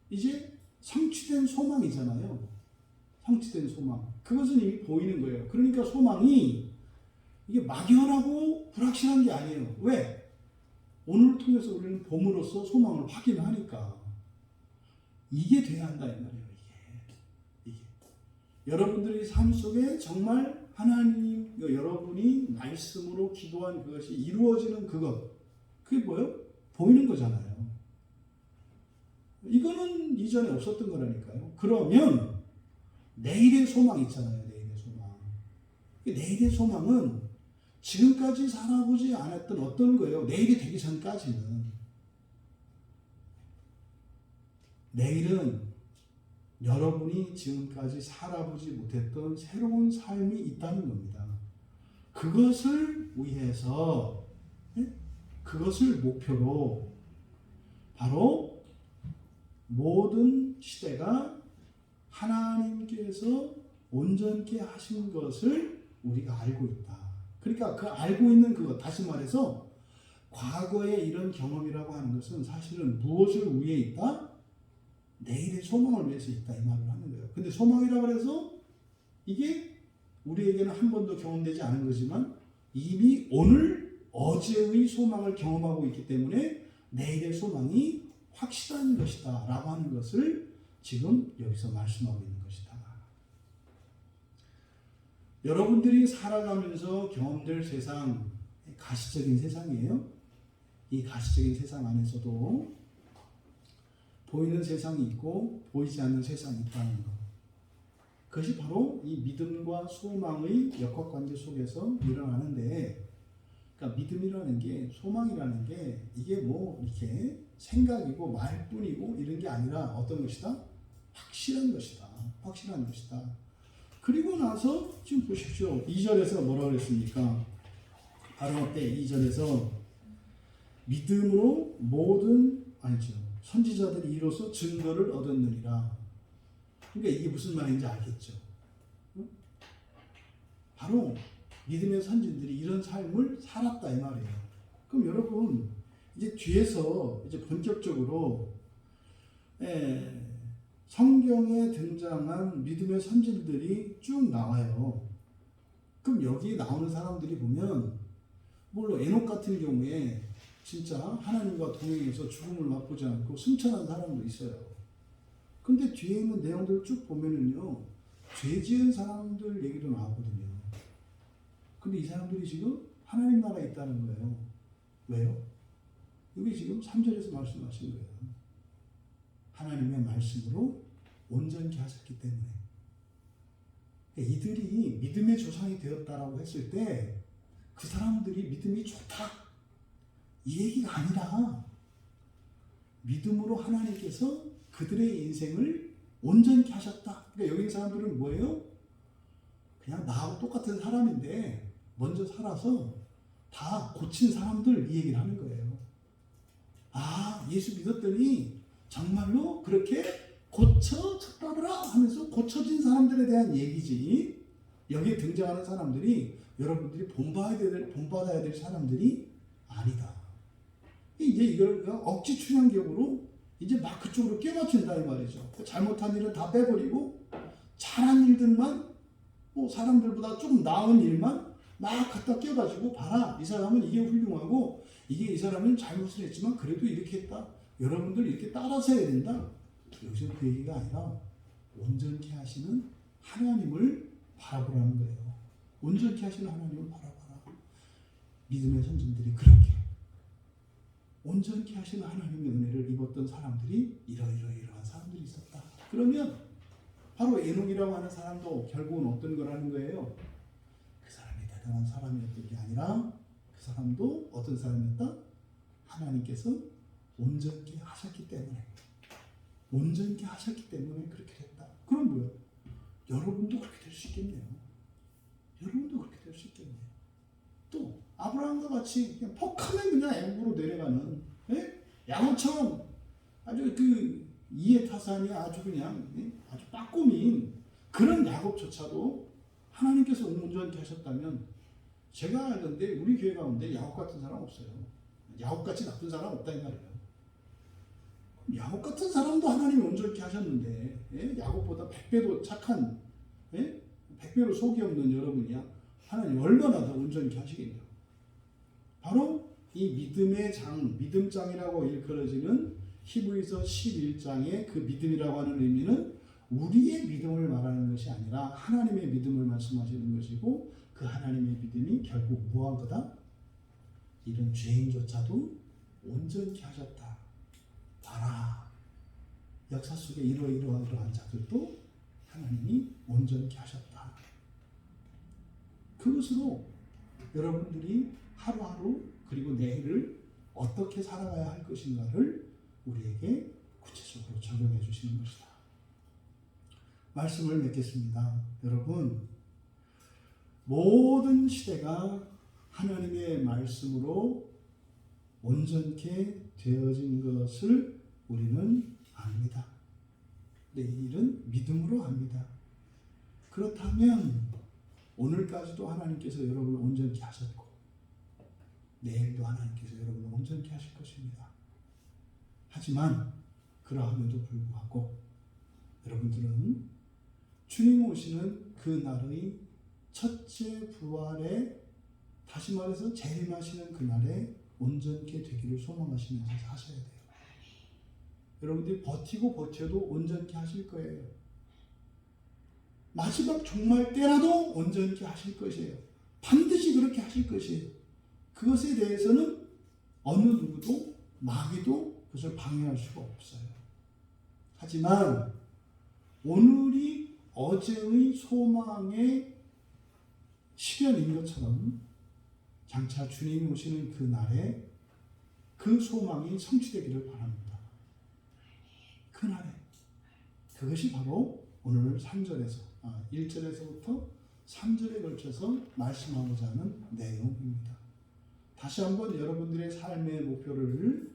이제 성취된 소망이잖아요. 성취된 소망. 그것은 이미 보이는 거예요. 그러니까 소망이 이게 막연하고 불확실한 게 아니에요. 왜? 오늘을 통해서 우리는 봄으로써 소망을 확인하니까. 이게 돼야 한다 이 말이에요. 이게. 여러분들의 삶 속에 정말 하나님, 여러분이 말씀으로 기도한 그것이 이루어지는 그것. 그게 뭐예요? 보이는 거잖아요. 이거는 이전에 없었던 거라니까요. 그러면 내일의 소망 있잖아요. 내일의 소망. 내일의 소망은 지금까지 살아보지 않았던 어떤 거예요. 내일이 되기 전까지는. 내일은 여러분이 지금까지 살아보지 못했던 새로운 삶이 있다는 겁니다. 그것을 위해서, 그것을 목표로 바로 모든 시대가 하나님께서 온전케 하신 것을 우리가 알고 있다. 그러니까 그 알고 있는 그것, 다시 말해서 과거의 이런 경험이라고 하는 것은 사실은 무엇을 위해 있다? 내일의 소망을 위해서 있다, 이 말을 하는 거예요. 근데 소망이라고 해서 이게 우리에게는 한 번도 경험되지 않은 거지만 이미 오늘, 어제의 소망을 경험하고 있기 때문에 내일의 소망이 확실한 것이다 라고 하는 것을 지금 여기서 말씀하고 있는 것이다. 여러분들이 살아가면서 경험될 세상, 가시적인 세상이에요. 이 가시적인 세상 안에서도 보이는 세상이 있고 보이지 않는 세상이 있다는 것. 그것이 바로 이 믿음과 소망의 역학관계 속에서 일어나는데, 그러니까 믿음이라는 게, 소망이라는 게 이게 뭐 이렇게 생각이고 말뿐이고 이런 게 아니라 어떤 것이다? 확실한 것이다. 확실한 것이다. 그리고 나서 지금 보십시오. 2절에서 뭐라고 그랬습니까? 바로 때 2절에서 믿음으로 모든, 아니죠, 선지자들이 이로써 증거를 얻었느니라. 그러니까 이게 무슨 말인지 알겠죠? 바로 믿음의 선진들이 이런 삶을 살았다 이 말이에요. 그럼 여러분 이제 뒤에서 이제 본격적으로 성경에 등장한 믿음의 선진들이 쭉 나와요. 그럼 여기 나오는 사람들이 보면 물론 에녹 같은 경우에 진짜 하나님과 동행해서 죽음을 맛보지 않고 승천한 사람도 있어요. 근데 뒤에 있는 내용들을 쭉 보면은요, 죄 지은 사람들 얘기도 나오거든요. 근데 이 사람들이 지금 하나님 나라에 있다는 거예요. 왜요? 여기 지금 3절에서 말씀하신 거예요. 하나님의 말씀으로 온전케 하셨기 때문에. 이들이 믿음의 조상이 되었다라고 했을 때 그 사람들이 믿음이 좋다, 이 얘기가 아니라 믿음으로 하나님께서 그들의 인생을 온전케 하셨다. 그러니까 여기 사람들은 뭐예요? 그냥 나하고 똑같은 사람인데 먼저 살아서 다 고친 사람들, 이 얘기를 하는 거예요. 아, 예수 믿었더니 정말로 그렇게 고쳐졌다더라 하면서 고쳐진 사람들에 대한 얘기지, 여기에 등장하는 사람들이 여러분들이 본받아야 될 사람들이 아니다. 이제 이걸 억지 춘향격으로 이제 막 그쪽으로 껴맞춘다 이 말이죠. 잘못한 일은 다 빼버리고 잘한 일들만, 뭐 사람들보다 조금 나은 일만 막 갖다 껴가지고, 봐라, 이 사람은 이게 훌륭하고 이게 이 사람은 잘못을 했지만 그래도 이렇게 했다, 여러분들 이렇게 따라서 해야 된다. 여기서 그 얘기가 아니라 온전케 하시는 하나님을 바라보라는 거예요. 온전케 하시는 하나님을 바라봐라. 믿음의 선진들이 그렇게 온전케 하시는 하나님의 은혜를 입었던 사람들이 이러한 사람들이 있었다. 그러면 바로 에녹이라고 하는 사람도 결국은 어떤 거라는 거예요? 그 사람이 대단한 사람이었던 게 아니라 그 사람도 어떤 사람이었다? 하나님께서 온전케 하셨기 때문에, 온전케 하셨기 때문에 그렇게 됐다. 그럼 뭐야? 여러분도 그렇게 될 수 있겠네요. 여러분도 그렇게 될 수 있겠네요. 또 아브라함과 같이 그냥 퍽하면 그냥 애국으로 내려가는, 야곱처럼 아주 그 이해타산이 아주 그냥 아주 빠꾸민 그런 야곱조차도 하나님께서 온전케 하셨다면, 제가 알던데 우리 교회 가운데 야곱 같은 사람 없어요. 야곱같이 나쁜 사람 없다 이 말이에요. 야곱 같은 사람도 하나님이 온전케 하셨는데, 야곱보다 100배도 착한, 100배로 속이 없는 여러분이야 하나님 얼마나 더 온전케 하시겠냐. 바로 이 믿음의 장, 믿음장이라고 일컬어지는 히브리서 11장의 그 믿음이라고 하는 의미는 우리의 믿음을 말하는 것이 아니라 하나님의 믿음을 말씀하시는 것이고, 그 하나님의 믿음이 결국 무한 거다? 이런 죄인조차도 온전케 하셨다. 봐라. 역사 속에 이러한 자들도 하나님이 온전케 하셨다. 그것으로 여러분들이 하루하루 그리고 내일을 어떻게 살아가야 할 것인가를 우리에게 구체적으로 적용해 주시는 것이다. 말씀을 맺겠습니다. 여러분, 모든 시대가 하나님의 말씀으로 온전케 되어진 것을 우리는 압니다. 내일은 믿음으로 압니다. 그렇다면 오늘까지도 하나님께서 여러분을 온전케 하셨고 내일도 하나님께서 여러분을 온전케 하실 것입니다. 하지만 그러함에도 불구하고 여러분들은 주님 오시는 그 날의 첫째 부활에, 다시 말해서 재림하시는 그날에 온전케 되기를 소망하시면서 사셔야 돼요. 여러분들이 버티고 버텨도 온전케 하실 거예요. 마지막 종말 때라도 온전케 하실 것이에요. 반드시 그렇게 하실 것이에요. 그것에 대해서는 어느 누구도 마귀도 그것을 방해할 수가 없어요. 하지만 오늘이 어제의 소망의 실현인 것처럼 장차 주님이 오시는 그 날에 그 소망이 성취되기를 바랍니다. 그 날에 그것이 바로 오늘 1절에서부터 3절에 걸쳐서 말씀하고자 하는 내용입니다. 다시 한번 여러분들의 삶의 목표를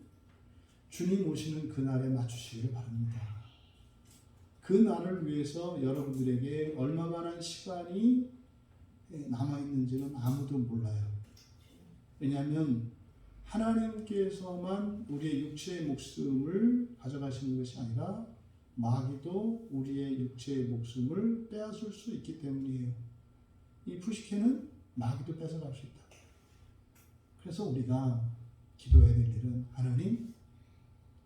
주님 오시는 그 날에 맞추시기를 바랍니다. 그 날을 위해서 여러분들에게 얼마만한 시간이 남아있는지는 아무도 몰라요. 왜냐하면 하나님께서만 우리의 육체의 목숨을 가져가시는 것이 아니라 마귀도 우리의 육체의 목숨을 빼앗을 수 있기 때문이에요. 이 푸시케는 마귀도 뺏어갈 수 있다. 그래서 우리가 기도해야 될 일은 하나님,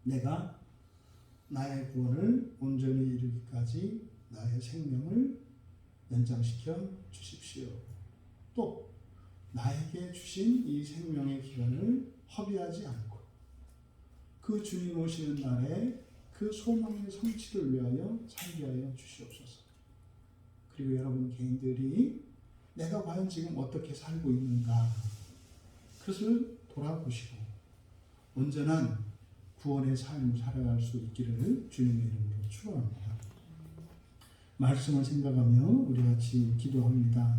내가 나의 구원을 온전히 이루기까지 나의 생명을 연장시켜 주십시오. 또 나에게 주신 이 생명의 기간을 허비하지 않고 그 주님 오시는 날에 그 소망의 성취를 위하여 살게 하여 주시옵소서. 그리고 여러분 개인들이 내가 과연 지금 어떻게 살고 있는가, 그것을 돌아보시고 온전한 구원의 삶을 살아갈 수 있기를 주님의 이름으로 축원합니다. 말씀을 생각하며 우리 같이 기도합니다.